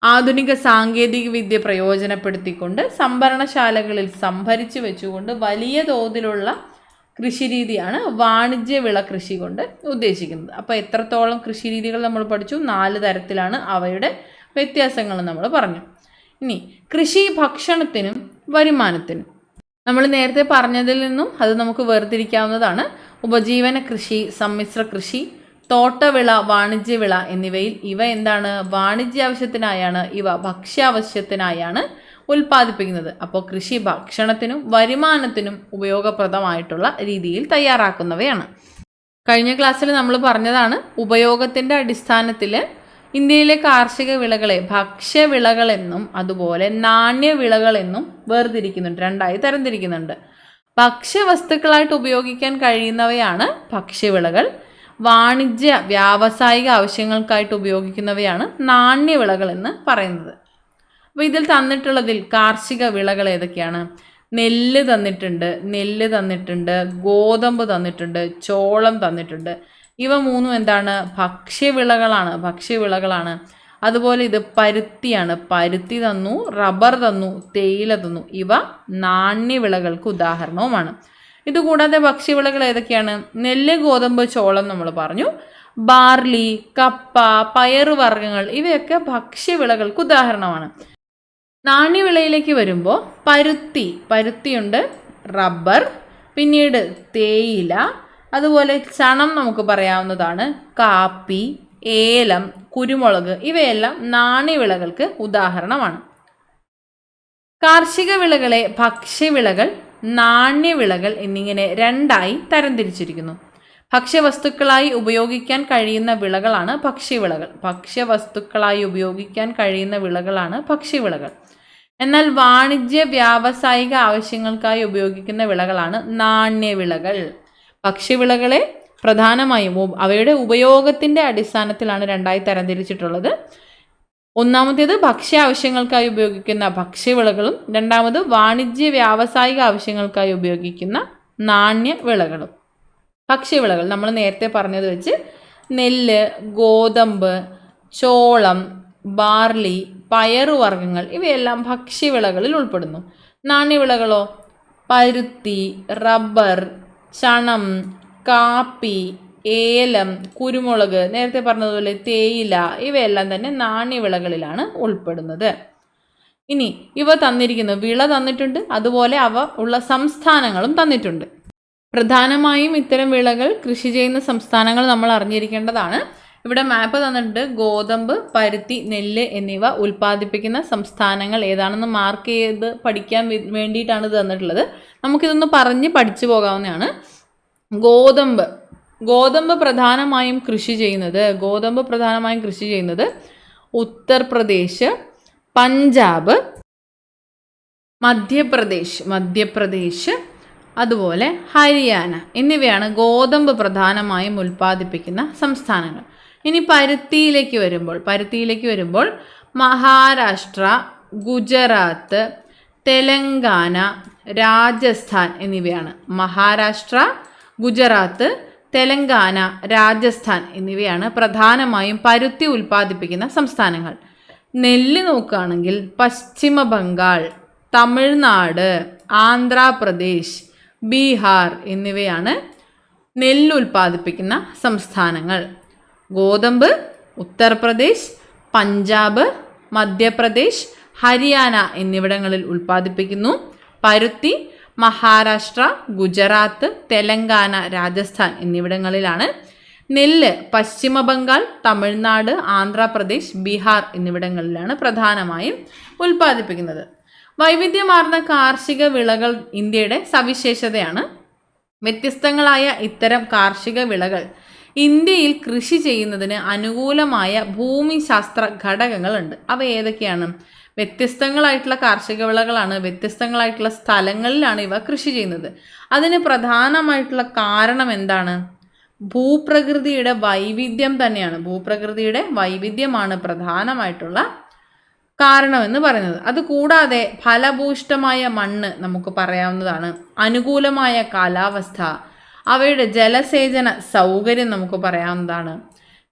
ആധുനിക സാങ്കേതിക വിദ്യ പ്രയോജനപ്പെടുത്തിക്കൊണ്ട് സംഭരണശാലകളിൽ സംഭരിച്ചു വെച്ചുകൊണ്ട് വലിയ തോതിലുള്ള കൃഷിരീതിയാണ് വാണിജ്യ വിള കൃഷി കൊണ്ട് ഉദ്ദേശിക്കുന്നത്. അപ്പോൾ എത്രത്തോളം കൃഷിരീതികൾ നമ്മൾ പഠിച്ചു? 4 തരത്തിലാണ്. അവയുടെ വ്യത്യാസങ്ങൾ നമ്മൾ പറഞ്ഞു. ഇനി കൃഷി ഭക്ഷണത്തിനും വരുമാനത്തിനും. നമ്മൾ നേരത്തെ പറഞ്ഞതിൽ നിന്നും അത് നമുക്ക് വേർതിരിക്കാവുന്നതാണ്. ഉപജീവന കൃഷി, സമ്മിശ്ര കൃഷി, തോട്ടവിള, വാണിജ്യവിള എന്നിവയിൽ ഇവ എന്താണ്? വാണിജ്യ ആവശ്യത്തിനായാണ്, ഇവ ഭക്ഷ്യാവശ്യത്തിനായാണ് ഉൽപ്പാദിപ്പിക്കുന്നത്. അപ്പോൾ കൃഷി ഭക്ഷണത്തിനും വരുമാനത്തിനും ഉപയോഗപ്രദമായിട്ടുള്ള രീതിയിൽ തയ്യാറാക്കുന്നവയാണ്. കഴിഞ്ഞ ക്ലാസ്സിൽ നമ്മൾ പറഞ്ഞതാണ് ഉപയോഗത്തിൻ്റെ അടിസ്ഥാനത്തിൽ ഇന്ത്യയിലെ കാർഷിക വിളകളെ ഭക്ഷ്യവിളകളെന്നും അതുപോലെ നാണ്യവിളകളെന്നും വേർതിരിക്കുന്നുണ്ട്, 2ആയി തരംതിരിക്കുന്നുണ്ട്. ഭക്ഷ്യവസ്തുക്കളായിട്ട് ഉപയോഗിക്കാൻ കഴിയുന്നവയാണ് ഭക്ഷ്യവിളകൾ. വാണിജ്യ വ്യാവസായിക ആവശ്യങ്ങൾക്കായിട്ട് ഉപയോഗിക്കുന്നവയാണ് നാണ്യവിളകൾ എന്ന് പറയുന്നത്. അപ്പോൾ ഇതിൽ തന്നിട്ടുള്ളതിൽ കാർഷിക വിളകൾ ഏതൊക്കെയാണ്? നെല്ല് തന്നിട്ടുണ്ട്, ഗോതമ്പ് തന്നിട്ടുണ്ട്, ചോളം തന്നിട്ടുണ്ട്. ഇവ മൂന്നും എന്താണ്? ഭക്ഷ്യവിളകളാണ്. അതുപോലെ ഇത് പരുത്തിയാണ്. പരുത്തി തന്നു, റബ്ബർ തന്നു, തേയില തന്നു. ഇവ നാണ്യവിളകൾക്ക് ഉദാഹരണവുമാണ്. ഇതുകൂടാതെ ഭക്ഷ്യവിളകൾ ഏതൊക്കെയാണ്? നെല്ല്, ഗോതമ്പ്, ചോളം നമ്മൾ പറഞ്ഞു. ബാർലി, കപ്പ, പയറുവർഗ്ഗങ്ങൾ ഇവയൊക്കെ ഭക്ഷ്യവിളകൾക്ക് ഉദാഹരണമാണ്. നാണ്യവിളയിലേക്ക് വരുമ്പോൾ പരുത്തിയുണ്ട്, റബ്ബർ, പിന്നീട് തേയില, അതുപോലെ ചണം നമുക്ക് പറയാവുന്നതാണ്, കാപ്പി, ഏലം, കുരുമുളക് ഇവയെല്ലാം നാണ്യവിളകൾക്ക് ഉദാഹരണമാണ്. കാർഷിക വിളകളെ ഭക്ഷ്യവിളകൾ, നാണ്യവിളകൾ എന്നിങ്ങനെ 2ആയി തരംതിരിച്ചിരിക്കുന്നു. ഭക്ഷ്യവസ്തുക്കളായി ഉപയോഗിക്കാൻ കഴിയുന്ന വിളകളാണ് ഭക്ഷ്യവിളകൾ. എന്നാൽ വാണിജ്യ വ്യാവസായിക ആവശ്യങ്ങൾക്കായി ഉപയോഗിക്കുന്ന വിളകളാണ് നാണ്യവിളകൾ. ഭക്ഷ്യവിളകളെ പ്രധാനമായും അവയുടെ ഉപയോഗത്തിൻ്റെ അടിസ്ഥാനത്തിലാണ് 2ആയി തരംതിരിച്ചിട്ടുള്ളത്. ഒന്നാമത്തേത് ഭക്ഷ്യ ആവശ്യങ്ങൾക്കായി ഉപയോഗിക്കുന്ന ഭക്ഷ്യവിളകളും, രണ്ടാമത് വാണിജ്യ വ്യാവസായിക ആവശ്യങ്ങൾക്കായി ഉപയോഗിക്കുന്ന നാണ്യവിളകളും. ഭക്ഷ്യവിളകൾ നമ്മൾ നേരത്തെ പറഞ്ഞത് വെച്ച് നെല്ല്, ഗോതമ്പ്, ചോളം, ബാർലി, പയറുവർഗ്ഗങ്ങൾ ഇവയെല്ലാം ഭക്ഷ്യവിളകളിൽ ഉൾപ്പെടുന്നു. നാണ്യവിളകളോ? പരുത്തി, റബ്ബർ, ചണം, കാപ്പി, ഏലം, കുരുമുളക്, നേരത്തെ പറഞ്ഞതുപോലെ തേയില ഇവയെല്ലാം തന്നെ നാണ്യവിളകളിലാണ് ഉൾപ്പെടുന്നത്. ഇനി ഇവ തന്നിരിക്കുന്നു, വിള തന്നിട്ടുണ്ട്, അതുപോലെ അവ ഉള്ള സംസ്ഥാനങ്ങളും തന്നിട്ടുണ്ട്. പ്രധാനമായും ഇത്തരം വിളകൾ കൃഷി ചെയ്യുന്ന സംസ്ഥാനങ്ങൾ നമ്മൾ അറിഞ്ഞിരിക്കേണ്ടതാണ്. ഇവിടെ മാപ്പ് തന്നിട്ടുണ്ട്. ഗോതമ്പ്, പരുത്തി, നെല്ല് എന്നിവ ഉൽപ്പാദിപ്പിക്കുന്ന സംസ്ഥാനങ്ങൾ ഏതാണെന്ന് മാർക്ക് ചെയ്ത് പഠിക്കാൻ വേണ്ടിയിട്ടാണ് ഇത് തന്നിട്ടുള്ളത്. നമുക്കിതൊന്ന് പറഞ്ഞ് പഠിച്ചു പോകാവുന്നതാണ്. ഗോതമ്പ് പ്രധാനമായും കൃഷി ചെയ്യുന്നത് ഉത്തർപ്രദേശ്, പഞ്ചാബ്, മധ്യപ്രദേശ്, അതുപോലെ ഹരിയാന എന്നിവയാണ് ഗോതമ്പ് പ്രധാനമായും ഉൽപ്പാദിപ്പിക്കുന്ന സംസ്ഥാനങ്ങൾ. ഇനി പരുത്തിയിലേക്ക് വരുമ്പോൾ മഹാരാഷ്ട്ര, ഗുജറാത്ത്, തെലങ്കാന, രാജസ്ഥാൻ എന്നിവയാണ്. മഹാരാഷ്ട്ര, ഗുജറാത്ത്, തെലങ്കാന, രാജസ്ഥാൻ എന്നിവയാണ് പ്രധാനമായും പരുത്തി ഉൽപ്പാദിപ്പിക്കുന്ന സംസ്ഥാനങ്ങൾ. നെല്ല് നോക്കുകയാണെങ്കിൽ പശ്ചിമ ബംഗാൾ, തമിഴ്നാട്, ആന്ധ്രാപ്രദേശ്, ബീഹാർ എന്നിവയാണ് നെല്ല് ഉൽപ്പാദിപ്പിക്കുന്ന സംസ്ഥാനങ്ങൾ. ഗോതമ്പ് ഉത്തർപ്രദേശ്, പഞ്ചാബ്, മധ്യപ്രദേശ്, ഹരിയാന എന്നിവിടങ്ങളിൽ ഉൽപ്പാദിപ്പിക്കുന്നു. പരുത്തി മഹാരാഷ്ട്ര, ഗുജറാത്ത്, തെലങ്കാന, രാജസ്ഥാൻ എന്നിവിടങ്ങളിലാണ്. നെല്ല് പശ്ചിമ ബംഗാൾ, തമിഴ്നാട്, ആന്ധ്രാപ്രദേശ്, ബീഹാർ എന്നിവിടങ്ങളിലാണ് പ്രധാനമായും ഉൽപ്പാദിപ്പിക്കുന്നത്. വൈവിധ്യമാർന്ന കാർഷിക വിളകൾ ഇന്ത്യയുടെ സവിശേഷതയാണ്. വ്യത്യസ്തങ്ങളായ ഇത്തരം കാർഷിക വിളകൾ ഇന്ത്യയിൽ കൃഷി ചെയ്യുന്നതിന് അനുകൂലമായ ഭൂമിശാസ്ത്ര ഘടകങ്ങളുണ്ട്. അവ ഏതൊക്കെയാണ്? വ്യത്യസ്തങ്ങളായിട്ടുള്ള കാർഷിക വിളകളാണ്, വ്യത്യസ്തങ്ങളായിട്ടുള്ള സ്ഥലങ്ങളിലാണ് ഇവ കൃഷി ചെയ്യുന്നത്. അതിന് പ്രധാനമായിട്ടുള്ള കാരണം എന്താണ്? ഭൂപ്രകൃതിയുടെ വൈവിധ്യം തന്നെയാണ്. ഭൂപ്രകൃതിയുടെ വൈവിധ്യമാണ് പ്രധാനമായിട്ടുള്ള കാരണമെന്ന് പറയുന്നത്. അതുകൂടാതെ ഫലഭൂയിഷ്ഠമായ മണ്ണ് നമുക്ക് പറയാവുന്നതാണ്. അനുകൂലമായ കാലാവസ്ഥ, അവയുടെ ജലസേചന സൗകര്യം നമുക്ക് പറയാവുന്നതാണ്.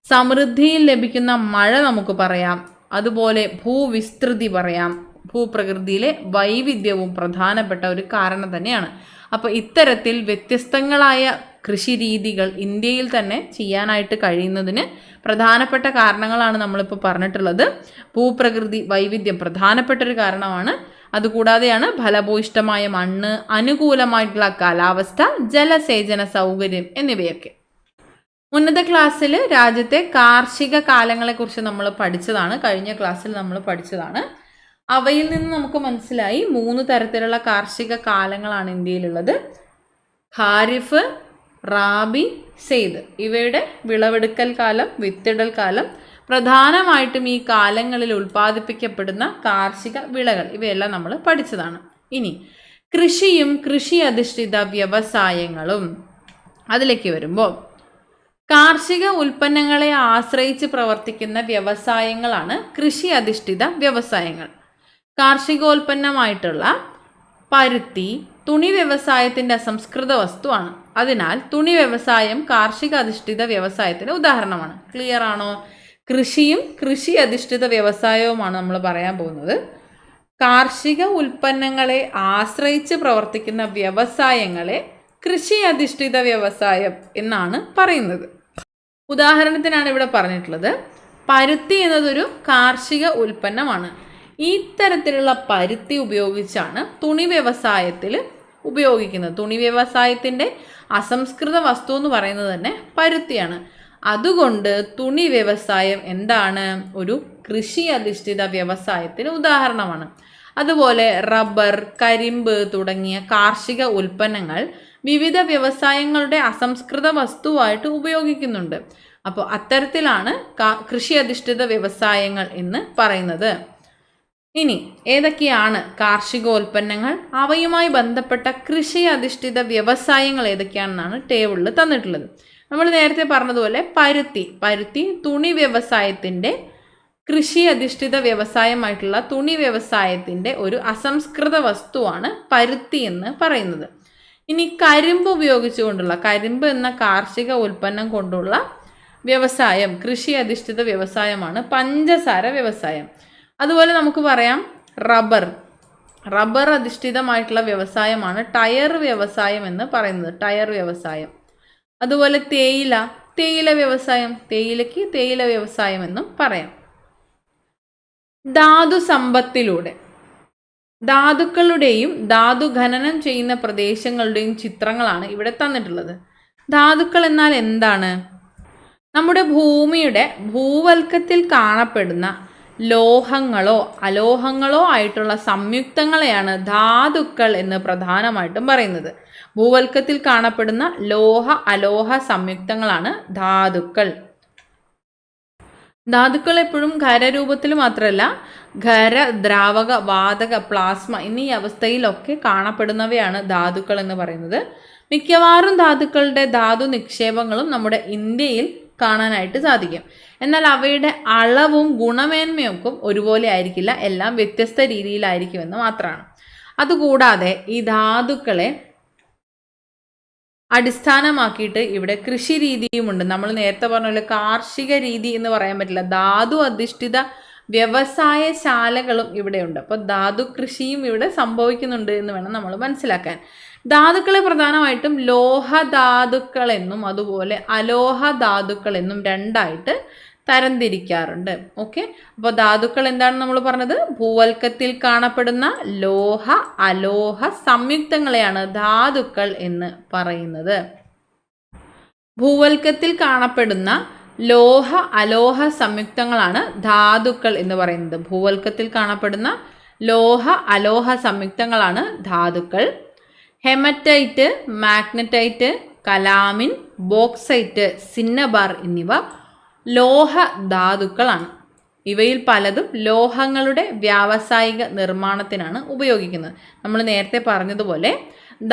സമൃദ്ധിയിൽ ലഭിക്കുന്ന മഴ നമുക്ക് പറയാം. അതുപോലെ ഭൂവിസ്തൃതി പറയാം. ഭൂപ്രകൃതിയിലെ വൈവിധ്യവും പ്രധാനപ്പെട്ട ഒരു കാരണം തന്നെയാണ്. അപ്പോൾ ഇത്തരത്തിൽ വ്യത്യസ്തങ്ങളായ കൃഷി രീതികൾ ഇന്ത്യയിൽ തന്നെ ചെയ്യാനായിട്ട് കഴിയുന്നതിന് പ്രധാനപ്പെട്ട കാരണങ്ങളാണ് നമ്മളിപ്പോൾ പറഞ്ഞിട്ടുള്ളത്. ഭൂപ്രകൃതി വൈവിധ്യം പ്രധാനപ്പെട്ടൊരു കാരണമാണ്. അതുകൂടാതെയാണ് ഫലഭൂയിഷ്ഠമായ മണ്ണ്, അനുകൂലമായിട്ടുള്ള കാലാവസ്ഥ, ജലസേചന സൗകര്യം എന്നിവയൊക്കെ. ഉന്നത ക്ലാസ്സിൽ രാജ്യത്തെ കാർഷിക കാലങ്ങളെക്കുറിച്ച് നമ്മൾ പഠിച്ചതാണ്, കഴിഞ്ഞ ക്ലാസ്സിൽ നമ്മൾ പഠിച്ചതാണ്. അവയിൽ നിന്ന് നമുക്ക് മനസ്സിലായി 3 തരത്തിലുള്ള കാർഷിക കാലങ്ങളാണ് ഇന്ത്യയിലുള്ളത്. ഖാരിഫ്, റാബി, സെയ്ദ്. ഇവയുടെ വിളവെടുക്കൽ കാലം, വിത്തിടൽ കാലം, പ്രധാനമായിട്ടും ഈ കാലങ്ങളിൽ ഉൽപ്പാദിപ്പിക്കപ്പെടുന്ന കാർഷിക വിളകൾ, ഇവയെല്ലാം നമ്മൾ പഠിച്ചതാണ്. ഇനി കൃഷിയും കൃഷി അധിഷ്ഠിത വ്യവസായങ്ങളും. അതിലേക്ക് വരുമ്പോൾ കാർഷിക ഉൽപ്പന്നങ്ങളെ ആശ്രയിച്ച് പ്രവർത്തിക്കുന്ന വ്യവസായങ്ങളാണ് കൃഷി അധിഷ്ഠിത വ്യവസായങ്ങൾ. കാർഷികോൽപ്പന്നമായിട്ടുള്ള പരുത്തി തുണി വ്യവസായത്തിൻ്റെ അസംസ്കൃത വസ്തുവാണ്. അതിനാൽ തുണി വ്യവസായം കാർഷിക അധിഷ്ഠിത വ്യവസായത്തിന് ഉദാഹരണമാണ്. ക്ലിയർ ആണോ? കൃഷിയും കൃഷി അധിഷ്ഠിത വ്യവസായവുമാണ് നമ്മൾ പറയാൻ പോകുന്നത്. കാർഷിക ഉൽപ്പന്നങ്ങളെ ആശ്രയിച്ച് പ്രവർത്തിക്കുന്ന വ്യവസായങ്ങളെ കൃഷി അധിഷ്ഠിത വ്യവസായം എന്നാണ് പറയുന്നത്. ഉദാഹരണത്തിനാണ് ഇവിടെ പറഞ്ഞിട്ടുള്ളത്. പരുത്തി എന്നതൊരു കാർഷിക ഉൽപ്പന്നമാണ്. ഇത്തരത്തിലുള്ള പരുത്തി ഉപയോഗിച്ചാണ് തുണി വ്യവസായത്തിൽ ഉപയോഗിക്കുന്നത്. തുണി വ്യവസായത്തിൻ്റെ അസംസ്കൃത വസ്തു എന്ന് പറയുന്നത് തന്നെ പരുത്തിയാണ്. അതുകൊണ്ട് തുണി വ്യവസായം എന്താണ്? ഒരു കൃഷി അധിഷ്ഠിത വ്യവസായത്തിന് ഉദാഹരണമാണ്. അതുപോലെ റബ്ബർ, കരിമ്പ് തുടങ്ങിയ കാർഷിക ഉൽപ്പന്നങ്ങൾ വിവിധ വ്യവസായങ്ങളുടെ അസംസ്കൃത വസ്തുവായിട്ട് ഉപയോഗിക്കുന്നുണ്ട്. അപ്പോൾ അത്തരത്തിലാണ് കൃഷി അധിഷ്ഠിത വ്യവസായങ്ങൾ എന്ന് പറയുന്നത്. ഇനി ഏതൊക്കെയാണ് കാർഷികോൽപ്പന്നങ്ങൾ, അവയുമായി ബന്ധപ്പെട്ട കൃഷി അധിഷ്ഠിത വ്യവസായങ്ങൾ ഏതൊക്കെയാണെന്നാണ് ടേബിളിൽ തന്നിട്ടുള്ളത്. നമ്മൾ നേരത്തെ പറഞ്ഞതുപോലെ പരുത്തി തുണി വ്യവസായത്തിൻ്റെ കൃഷി അധിഷ്ഠിത വ്യവസായമായിട്ടുള്ള തുണി വ്യവസായത്തിൻ്റെ ഒരു അസംസ്കൃത വസ്തുവാണ് പരുത്തി എന്ന് പറയുന്നത്. ഇനി കരിമ്പ് ഉപയോഗിച്ചുകൊണ്ടുള്ള, കരിമ്പ് എന്ന കാർഷിക ഉൽപ്പന്നം കൊണ്ടുള്ള വ്യവസായം, കൃഷി അധിഷ്ഠിത വ്യവസായമാണ് പഞ്ചസാര വ്യവസായം. അതുപോലെ നമുക്ക് പറയാം റബ്ബർ അധിഷ്ഠിതമായിട്ടുള്ള വ്യവസായമാണ് ടയർ വ്യവസായം എന്ന് പറയുന്നത്, ടയർ വ്യവസായം. അതുപോലെ തേയില വ്യവസായം, തേയിലയ്ക്ക് തേയില വ്യവസായം എന്നും പറയാം. ധാതു സമ്പത്തിലൂടെ ധാതുക്കളുടെയും ധാതു ഖനനം ചെയ്യുന്ന പ്രദേശങ്ങളുടെയും ചിത്രങ്ങളാണ് ഇവിടെ തന്നിട്ടുള്ളത്. ധാതുക്കൾ എന്നാൽ എന്താണ്? നമ്മുടെ ഭൂമിയുടെ ഭൂവൽക്കത്തിൽ കാണപ്പെടുന്ന ലോഹങ്ങളോ അലോഹങ്ങളോ ആയിട്ടുള്ള സംയുക്തങ്ങളെയാണ് ധാതുക്കൾ എന്ന് പ്രധാനമായിട്ടും പറയുന്നത്. ഭൂവൽക്കത്തിൽ കാണപ്പെടുന്ന ലോഹ അലോഹ സംയുക്തങ്ങളാണ് ധാതുക്കൾ. ധാതുക്കൾ എപ്പോഴും ഖരരൂപത്തിൽ മാത്രമല്ല, ഖര, ദ്രാവക, വാതക, പ്ലാസ്മ എന്നീ അവസ്ഥയിലൊക്കെ കാണപ്പെടുന്നവയാണ് ധാതുക്കൾ എന്ന് പറയുന്നത്. മിക്കവാറും ധാതുക്കളുടെ ധാതു നിക്ഷേപങ്ങളും നമ്മുടെ ഇന്ത്യയിൽ കാണാനായിട്ട് സാധിക്കും. എന്നാൽ അവയുടെ അളവും ഗുണമേന്മയൊക്കെ ഒരുപോലെ ആയിരിക്കില്ല, എല്ലാം വ്യത്യസ്ത രീതിയിലായിരിക്കുമെന്ന് മാത്രമാണ്. അതുകൂടാതെ ഈ ധാതുക്കളെ അടിസ്ഥാനമാക്കിയിട്ട് ഇവിടെ കൃഷി രീതിയുമുണ്ട്. നമ്മൾ നേരത്തെ പറഞ്ഞ പോലെ കാർഷിക രീതി എന്ന് പറയാൻ പറ്റില്ല, ധാതു അധിഷ്ഠിത വ്യവസായശാലകളും ഇവിടെയുണ്ട്. അപ്പോൾ ധാതു കൃഷിയും ഇവിടെ സംഭവിക്കുന്നുണ്ട് എന്ന് വേണം നമ്മൾ മനസ്സിലാക്കാൻ. ധാതുക്കളെ പ്രധാനമായിട്ടും ലോഹധാതുക്കൾ എന്നും അതുപോലെ അലോഹ ധാതുക്കൾ എന്നും രണ്ടായിട്ട് തരംതിരിക്കാറുണ്ട്. ഓക്കെ, അപ്പോൾ ധാതുക്കൾ എന്താണെന്ന് നമ്മൾ പറഞ്ഞത്? ഭൂവൽക്കത്തിൽ കാണപ്പെടുന്ന ലോഹ അലോഹ സംയുക്തങ്ങളെയാണ് ധാതുക്കൾ എന്ന് പറയുന്നത്. ഭൂവൽക്കത്തിൽ കാണപ്പെടുന്ന ലോഹ അലോഹ സംയുക്തങ്ങളാണ് ധാതുക്കൾ എന്ന് പറയുന്നത്. ഭൂവൽക്കത്തിൽ കാണപ്പെടുന്ന ലോഹ അലോഹ സംയുക്തങ്ങളാണ് ധാതുക്കൾ. Haematite, magnetite, calamine, bauxite, cinnabar എന്നിവ ലോഹ ധാതുക്കളാണ്. ഇവയിൽ പലതും ലോഹങ്ങളുടെ വ്യാവസായിക നിർമ്മാണത്തിനാണ് ഉപയോഗിക്കുന്നത്. നമ്മൾ നേരത്തെ പറഞ്ഞതുപോലെ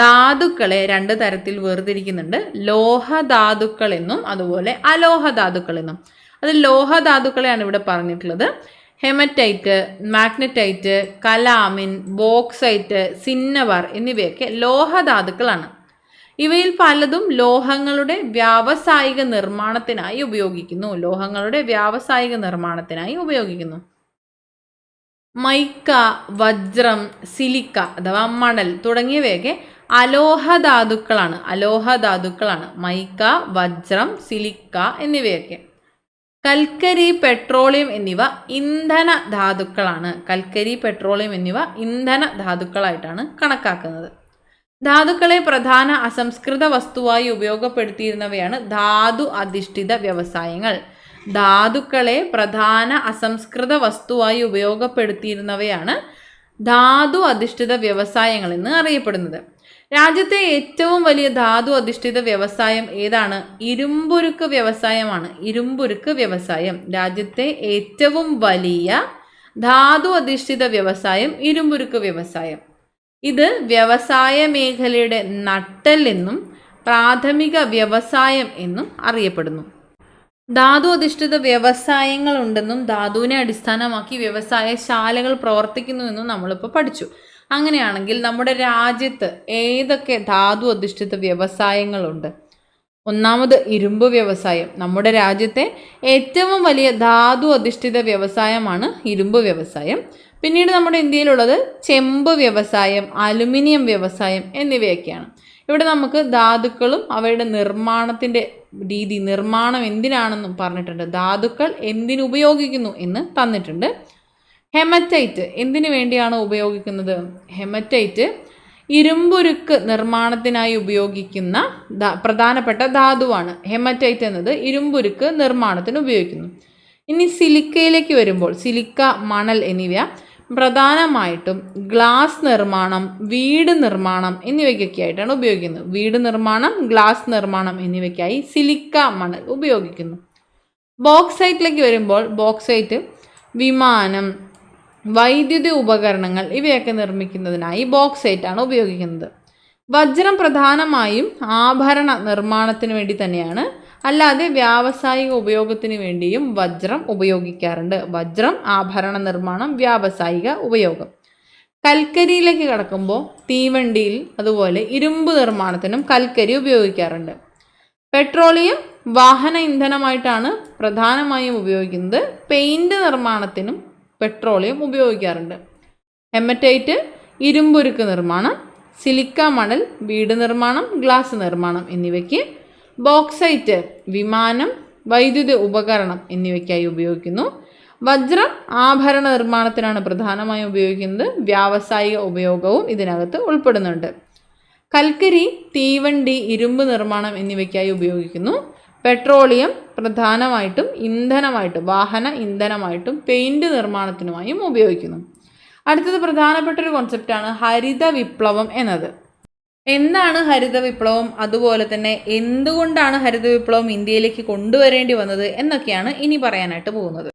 ധാതുക്കളെ 2 തരത്തിൽ വേർതിരിക്കുന്നുണ്ട്. ലോഹധാതുക്കൾ എന്നും അതുപോലെ അലോഹധാതുക്കൾ എന്നും. അത് ലോഹധാതുക്കളെയാണ് ഇവിടെ പറഞ്ഞിട്ടുള്ളത്. Haematite, magnetite, calamine, bauxite, cinnabar എന്നിവയൊക്കെ ലോഹധാതുക്കളാണ്. ഇവയിൽ പലതും ലോഹങ്ങളുടെ വ്യാവസായിക നിർമ്മാണത്തിനായി ഉപയോഗിക്കുന്നു. മൈക്ക, വജ്രം, സിലിക്ക അഥവാ മണൽ തുടങ്ങിയവയൊക്കെ അലോഹ ധാതുക്കളാണ് മൈക്ക, വജ്രം, സിലിക്ക എന്നിവയൊക്കെ. കൽക്കരി, പെട്രോളിയം എന്നിവ ഇന്ധന ധാതുക്കളായിട്ടാണ് കണക്കാക്കുന്നത്. ധാതുക്കളെ പ്രധാന അസംസ്കൃത വസ്തുവായി ഉപയോഗപ്പെടുത്തിയിരുന്നവയാണ് ധാതു അധിഷ്ഠിത വ്യവസായങ്ങൾ. എന്ന് അറിയപ്പെടുന്നത്. രാജ്യത്തെ ഏറ്റവും വലിയ ധാതു അധിഷ്ഠിത വ്യവസായം ഏതാണ്? ഇരുമ്പുരുക്ക് വ്യവസായമാണ്. രാജ്യത്തെ ഏറ്റവും വലിയ ധാതു അധിഷ്ഠിത വ്യവസായം ഇരുമ്പുരുക്ക് വ്യവസായം. ഇത് വ്യവസായ മേഖലയുടെ നട്ടെല്ലെന്നും പ്രാഥമിക വ്യവസായം എന്നും അറിയപ്പെടുന്നു. ധാതു അധിഷ്ഠിത വ്യവസായങ്ങളുണ്ടെന്നും ധാതുവിനെ അടിസ്ഥാനമാക്കി വ്യവസായശാലകൾ പ്രവർത്തിക്കുന്നുവെന്നും നമ്മളിപ്പോൾ പഠിച്ചു. അങ്ങനെയാണെങ്കിൽ നമ്മുടെ രാജ്യത്ത് ഏതൊക്കെ ധാതു അധിഷ്ഠിത വ്യവസായങ്ങളുണ്ട്? ഒന്നാമത് ഇരുമ്പ് വ്യവസായം. നമ്മുടെ രാജ്യത്തെ ഏറ്റവും വലിയ ധാതു അധിഷ്ഠിത വ്യവസായമാണ് ഇരുമ്പ് വ്യവസായം. പിന്നീട് നമ്മുടെ ഇന്ത്യയിലുള്ളത് ചെമ്പ് വ്യവസായം, അലുമിനിയം വ്യവസായം എന്നിവയൊക്കെയാണ്. ഇവിടെ നമുക്ക് ധാതുക്കളും അവയുടെ നിർമ്മാണം എന്തിനാണെന്നും പറഞ്ഞിട്ടുണ്ട്. ധാതുക്കൾ എന്തിനുപയോഗിക്കുന്നു എന്ന് തന്നിട്ടുണ്ട്. ഹെമറ്റൈറ്റ് എന്തിനു വേണ്ടിയാണ് ഉപയോഗിക്കുന്നത്? ഹെമറ്റൈറ്റ് ഇരുമ്പുരുക്ക് നിർമ്മാണത്തിനായി ഉപയോഗിക്കുന്ന പ്രധാനപ്പെട്ട ധാതുവാണ്. ഹെമറ്റൈറ്റ് എന്നത് ഇരുമ്പുരുക്ക് നിർമ്മാണത്തിന് ഉപയോഗിക്കുന്നു. ഇനി സിലിക്കയിലേക്ക് വരുമ്പോൾ സിലിക്ക, മണൽ എന്നിവ പ്രധാനമായിട്ടും ഗ്ലാസ് നിർമ്മാണം, വീട് നിർമ്മാണം എന്നിവയ്ക്കൊക്കെ ആയിട്ടാണ് ഉപയോഗിക്കുന്നത്. വീട് നിർമ്മാണം, ഗ്ലാസ് നിർമ്മാണം എന്നിവയ്ക്കായി സിലിക്ക മണൽ ഉപയോഗിക്കുന്നു. ബോക്സൈറ്റിലേക്ക് വരുമ്പോൾ ബോക്സൈറ്റ് വിമാനം, വൈദ്യുതി ഉപകരണങ്ങൾ ഇവയൊക്കെ നിർമ്മിക്കുന്നതിനായി ബോക്സൈറ്റ് ആണ് ഉപയോഗിക്കുന്നത്. വജ്രം പ്രധാനമായും ആഭരണ നിർമ്മാണത്തിന് വേണ്ടി തന്നെയാണ്, അല്ലാതെ വ്യാവസായിക ഉപയോഗത്തിന് വേണ്ടിയും വജ്രം ഉപയോഗിക്കാറുണ്ട്. വജ്രം, ആഭരണ നിർമ്മാണം, വ്യാവസായിക ഉപയോഗം. കൽക്കരിയിലേക്ക് കടക്കുമ്പോൾ തീവണ്ടിയിൽ അതുപോലെ ഇരുമ്പ് നിർമ്മാണത്തിനും കൽക്കരി ഉപയോഗിക്കാറുണ്ട്. പെട്രോളിയം വാഹന ഇന്ധനമായിട്ടാണ് പ്രധാനമായും ഉപയോഗിക്കുന്നത്. പെയിന്റ് നിർമ്മാണത്തിനും പെട്രോളിയം ഉപയോഗിക്കാറുണ്ട്. ഹെമറ്റൈറ്റ് ഇരുമ്പുരുക്ക് നിർമ്മാണം, സിലിക്ക മണൽ വീട് നിർമ്മാണം, ഗ്ലാസ് നിർമ്മാണം എന്നിവയ്ക്ക്, ബോക്സൈറ്റ് വിമാനം, വൈദ്യുതി ഉപകരണം എന്നിവയ്ക്കായി ഉപയോഗിക്കുന്നു. വജ്രം ആഭരണ നിർമ്മാണത്തിനാണ് പ്രധാനമായും ഉപയോഗിക്കുന്നത്. വ്യാവസായിക ഉപയോഗവും ഇതിനകത്ത് ഉൾപ്പെടുന്നുണ്ട്. കൽക്കരി തീവണ്ടി, ഇരുമ്പ് നിർമ്മാണം എന്നിവയ്ക്കായി ഉപയോഗിക്കുന്നു. പെട്രോളിയം പ്രധാനമായിട്ടും വാഹന ഇന്ധനമായിട്ടും പെയിന്റ് നിർമ്മാണത്തിനുമായും ഉപയോഗിക്കുന്നു. അടുത്തത് പ്രധാനപ്പെട്ട ഒരു കോൺസെപ്റ്റാണ് ഹരിത വിപ്ലവം എന്നത്. എന്താണ് ഹരിത വിപ്ലവം, അതുപോലെ തന്നെ എന്തുകൊണ്ടാണ് ഹരിത വിപ്ലവം ഇന്ത്യയിലേക്ക് കൊണ്ടുവരേണ്ടി വന്നത് എന്നൊക്കെയാണ് ഇനി പറയാനായിട്ട് പോകുന്നത്.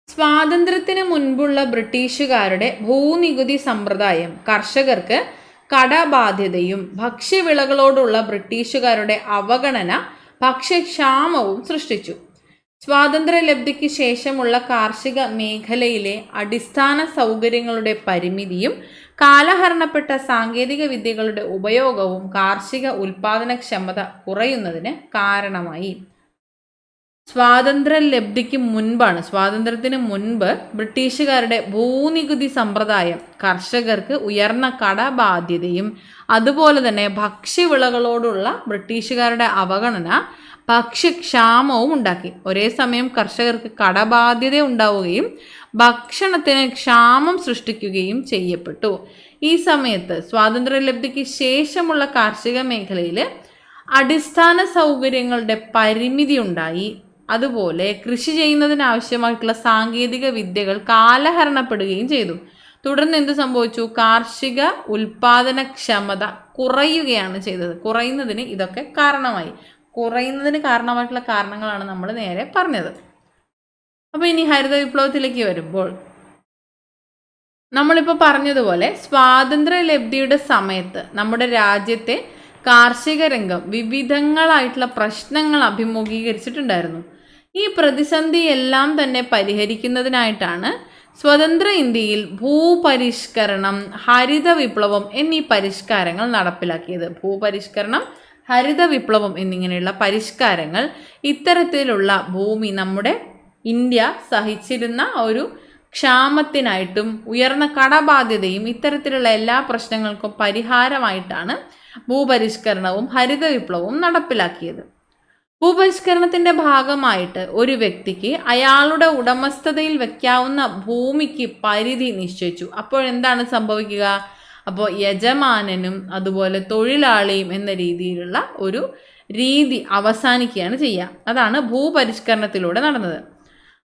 സ്വാതന്ത്ര്യത്തിന് മുൻപുള്ള ബ്രിട്ടീഷുകാരുടെ ഭൂനികുതി സമ്പ്രദായം കർഷകർക്ക് കടബാധ്യതയും ഭക്ഷ്യവിളകളോടുള്ള ബ്രിട്ടീഷുകാരുടെ അവഗണന ഭക്ഷ്യക്ഷാമവും സൃഷ്ടിച്ചു. സ്വാതന്ത്ര്യലബ്ധിക്ക് ശേഷമുള്ള കാർഷിക മേഖലയിലെ അടിസ്ഥാന സൗകര്യങ്ങളുടെ പരിമിതിയും കാലഹരണപ്പെട്ട സാങ്കേതിക വിദ്യകളുടെ ഉപയോഗവും കാർഷിക ഉൽപാദനക്ഷമത കുറയുന്നതിന് കാരണമായി. സ്വാതന്ത്ര്യത്തിന് മുൻപ് ബ്രിട്ടീഷുകാരുടെ ഭൂനികുതി സമ്പ്രദായം കർഷകർക്ക് ഉയർന്ന കടബാധ്യതയും അതുപോലെ തന്നെ ഭക്ഷ്യവിളകളോടുള്ള ബ്രിട്ടീഷുകാരുടെ അവഗണന ഭക്ഷ്യക്ഷാമവും ഉണ്ടാക്കി. ഒരേ സമയം കർഷകർക്ക് കടബാധ്യത ഉണ്ടാവുകയും ഭക്ഷണത്തിന് ക്ഷാമം സൃഷ്ടിക്കുകയും ചെയ്യപ്പെട്ടു. ഈ സമയത്ത് സ്വാതന്ത്ര്യലബ്ധിക്ക് ശേഷമുള്ള കാർഷിക മേഖലയിൽ അടിസ്ഥാന സൗകര്യങ്ങളുടെ പരിമിതി ഉണ്ടായി. അതുപോലെ കൃഷി ചെയ്യുന്നതിനാവശ്യമായിട്ടുള്ള സാങ്കേതിക വിദ്യകൾ കാലഹരണപ്പെടുകയും ചെയ്തു. തുടർന്ന് എന്ത് സംഭവിച്ചു? കാർഷിക ഉൽപാദനക്ഷമത കുറയുകയാണ് ചെയ്തത്. കുറയുന്നതിന് ഇതൊക്കെ കാരണമായി. കുറയുന്നതിന് കാരണമായിട്ടുള്ള കാരണങ്ങളാണ് നമ്മൾ നേരെ പറഞ്ഞത്. അപ്പോൾ ഇനി ഹരിത വിപ്ലവത്തിലേക്ക് വരുമ്പോൾ നമ്മളിപ്പോൾ പറഞ്ഞതുപോലെ സ്വാതന്ത്ര്യലബ്ധിയുടെ സമയത്ത് നമ്മുടെ രാജ്യത്തെ കാർഷിക രംഗം വിവിധങ്ങളായിട്ടുള്ള പ്രശ്നങ്ങൾ അഭിമുഖീകരിച്ചിട്ടുണ്ടായിരുന്നു. ഈ പ്രതിസന്ധി എല്ലാം തന്നെ പരിഹരിക്കുന്നതിനായിട്ടാണ് സ്വതന്ത്ര ഇന്ത്യയിൽ ഭൂപരിഷ്കരണം, ഹരിത വിപ്ലവം എന്നീ പരിഷ്കാരങ്ങൾ നടപ്പിലാക്കിയത്. ഭൂപരിഷ്കരണം, ഹരിത വിപ്ലവം എന്നിങ്ങനെയുള്ള പരിഷ്കാരങ്ങൾ ഇത്തരത്തിലുള്ള ഭൂമി നമ്മുടെ ഇന്ത്യ സഹിച്ചിരുന്ന ഒരു ക്ഷാമത്തിനായിട്ടും ഉയർന്ന കടബാധ്യതയും ഇത്തരത്തിലുള്ള എല്ലാ പ്രശ്നങ്ങൾക്കും പരിഹാരമായിട്ടാണ് ഭൂപരിഷ്കരണവും ഹരിത വിപ്ലവവും നടപ്പിലാക്കിയത്. ഭൂപരിഷ്കരണത്തിന്റെ ഭാഗമായിട്ട് ഒരു വ്യക്തിക്ക് അയാളുടെ ഉടമസ്ഥതയിൽ വെക്കാവുന്ന ഭൂമിക്ക് പരിധി നിശ്ചയിച്ചു. അപ്പോൾ എന്താണ് സംഭവിക്കുക? അപ്പോൾ യജമാനനും അതുപോലെ തൊഴിലാളിയും എന്ന രീതിയിലുള്ള ഒരു രീതി അവസാനിക്കുകയാണ് ചെയ്യുക. അതാണ് ഭൂപരിഷ്കരണത്തിലൂടെ നടന്നത്.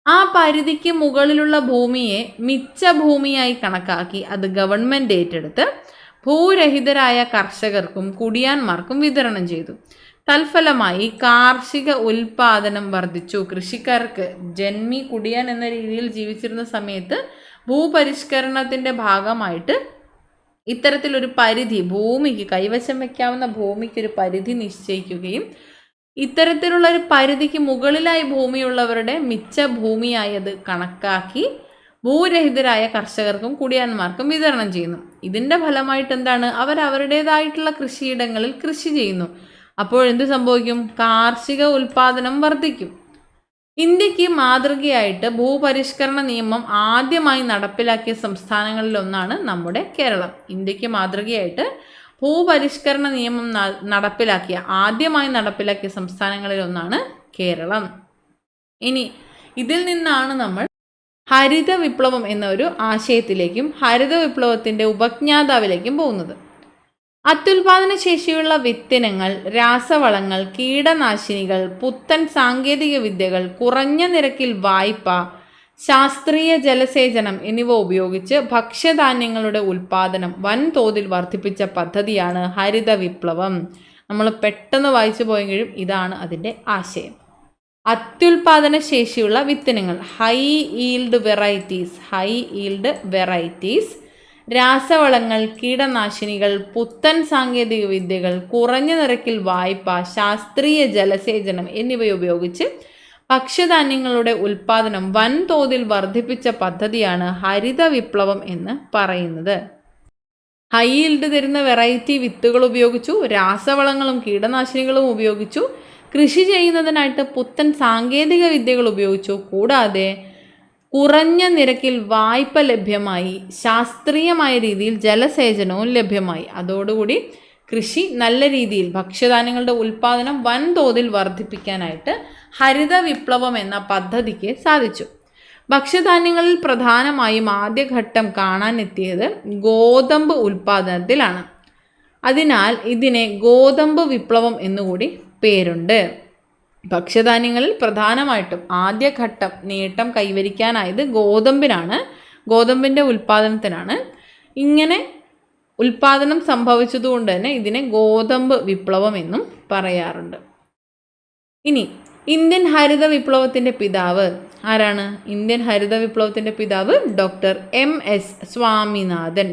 ആ പരിധിക്ക് മുകളിലുള്ള ഭൂമിയെ മിച്ച ഭൂമിയായി കണക്കാക്കി അത് ഗവൺമെൻറ് ഏറ്റെടുത്ത് ഭൂരഹിതരായ കർഷകർക്കും കുടിയാന്മാർക്കും വിതരണം ചെയ്തു. തൽഫലമായി കാർഷിക ഉൽപാദനം വർദ്ധിച്ചു. കൃഷിക്കാർക്ക് ജന്മി കുടിയാൻ എന്ന രീതിയിൽ ജീവിച്ചിരുന്ന സമയത്ത് ഭൂപരിഷ്കരണത്തിൻ്റെ ഭാഗമായിട്ട് ഇത്തരത്തിലൊരു പരിധി, ഭൂമിക്ക് കൈവശം വയ്ക്കാവുന്ന ഭൂമിക്കൊരു പരിധി നിശ്ചയിക്കുകയും ഇത്തരത്തിലുള്ള ഒരു പരിധിക്ക് മുകളിലായി ഭൂമിയുള്ളവരുടെ മിച്ച ഭൂമിയായി അത് കണക്കാക്കി ഭൂരഹിതരായ കർഷകർക്കും കുടിയാന്മാർക്കും വിതരണം ചെയ്യുന്നു. ഇതിൻ്റെ ഫലമായിട്ട് എന്താണ്? അവരവരുടേതായിട്ടുള്ള കൃഷിയിടങ്ങളിൽ കൃഷി ചെയ്യുന്നു. അപ്പോൾ എന്ത് സംഭവിക്കും? കാർഷിക ഉൽപാദനം വർദ്ധിക്കും. ഇന്ത്യക്ക് മാതൃകയായിട്ട് ഭൂപരിഷ്കരണ നിയമം ആദ്യമായി നടപ്പിലാക്കിയ സംസ്ഥാനങ്ങളിലൊന്നാണ് നമ്മുടെ കേരളം. ഇന്ത്യക്ക് മാതൃകയായിട്ട് ഭൂപരിഷ്കരണ നിയമം ആദ്യമായി നടപ്പിലാക്കിയ സംസ്ഥാനങ്ങളിലൊന്നാണ് കേരളം. ഇനി ഇതിൽ നിന്നാണ് നമ്മൾ ഹരിത വിപ്ലവം എന്ന ഒരു ആശയത്തിലേക്കും ഹരിത വിപ്ലവത്തിൻ്റെ ഉപജ്ഞാതാവിലേക്കും പോകുന്നത്. അത്യുൽപാദന ശേഷിയുള്ള വിത്തിനങ്ങൾ, രാസവളങ്ങൾ, കീടനാശിനികൾ, പുത്തൻ സാങ്കേതിക വിദ്യകൾ, കുറഞ്ഞ നിരക്കിൽ വായ്പ, ശാസ്ത്രീയ ജലസേചനം എന്നിവ ഉപയോഗിച്ച് ഭക്ഷ്യധാന്യങ്ങളുടെ ഉൽപാദനം വൻതോതിൽ വർദ്ധിപ്പിച്ച പദ്ധതിയാണ് ഹരിത വിപ്ലവം. നമ്മൾ പെട്ടെന്ന് വായിച്ചു പോയെങ്കിലും ഇതാണ് അതിൻ്റെ ആശയം. അത്യുൽപാദന ശേഷിയുള്ള വിത്തിനങ്ങൾ, ഹൈ ഈൽഡ് വെറൈറ്റീസ്, രാസവളങ്ങൾ, കീടനാശിനികൾ, പുത്തൻ സാങ്കേതിക വിദ്യകൾ, കുറഞ്ഞ നിരക്കിൽ വായ്പ, ശാസ്ത്രീയ ജലസേചനം എന്നിവ ഉപയോഗിച്ച് ഭക്ഷ്യധാന്യങ്ങളുടെ ഉൽപാദനം വൻതോതിൽ വർദ്ധിപ്പിച്ച പദ്ധതിയാണ് ഹരിത വിപ്ലവം എന്ന് പറയുന്നത്. ഹൈ ഈൽഡ് തരുന്ന വെറൈറ്റി വിത്തുകൾ ഉപയോഗിച്ചു, രാസവളങ്ങളും കീടനാശിനികളും ഉപയോഗിച്ചു, കൃഷി ചെയ്യുന്നതിനായിട്ട് പുത്തൻ സാങ്കേതിക വിദ്യകൾ ഉപയോഗിച്ചു, കൂടാതെ കുറഞ്ഞ നിരക്കിൽ വായ്പ ലഭ്യമായി, ശാസ്ത്രീയമായ രീതിയിൽ ജലസേചനവും ലഭ്യമായി. അതോടുകൂടി കൃഷി നല്ല രീതിയിൽ, ഭക്ഷ്യധാന്യങ്ങളുടെ ഉൽപ്പാദനം വൻതോതിൽ വർദ്ധിപ്പിക്കാനായിട്ട് ഹരിത വിപ്ലവം എന്ന പദ്ധതിക്ക് സാധിച്ചു. ഭക്ഷ്യധാന്യങ്ങളിൽ പ്രധാനമായും ആദ്യഘട്ടം കാണാനെത്തിയത് ഗോതമ്പ് ഉൽപ്പാദനത്തിലാണ്. അതിനാൽ ഇതിനെ ഗോതമ്പ് വിപ്ലവം എന്നുകൂടി പേരുണ്ട്. ഭക്ഷ്യധാന്യങ്ങളിൽ പ്രധാനമായിട്ടും ആദ്യഘട്ടം നേട്ടം കൈവരിക്കാനായത് ഗോതമ്പിൻ്റെ ഉൽപ്പാദനത്തിനാണ്. ഇങ്ങനെ ഉൽപ്പാദനം സംഭവിച്ചതുകൊണ്ട് തന്നെ ഇതിനെ ഗോതമ്പ് വിപ്ലവം എന്നും പറയാറുണ്ട്. ഇനി ഇന്ത്യൻ ഹരിത വിപ്ലവത്തിൻ്റെ പിതാവ് ആരാണ്? ഇന്ത്യൻ ഹരിത വിപ്ലവത്തിൻ്റെ പിതാവ് doctor M S Swaminathan.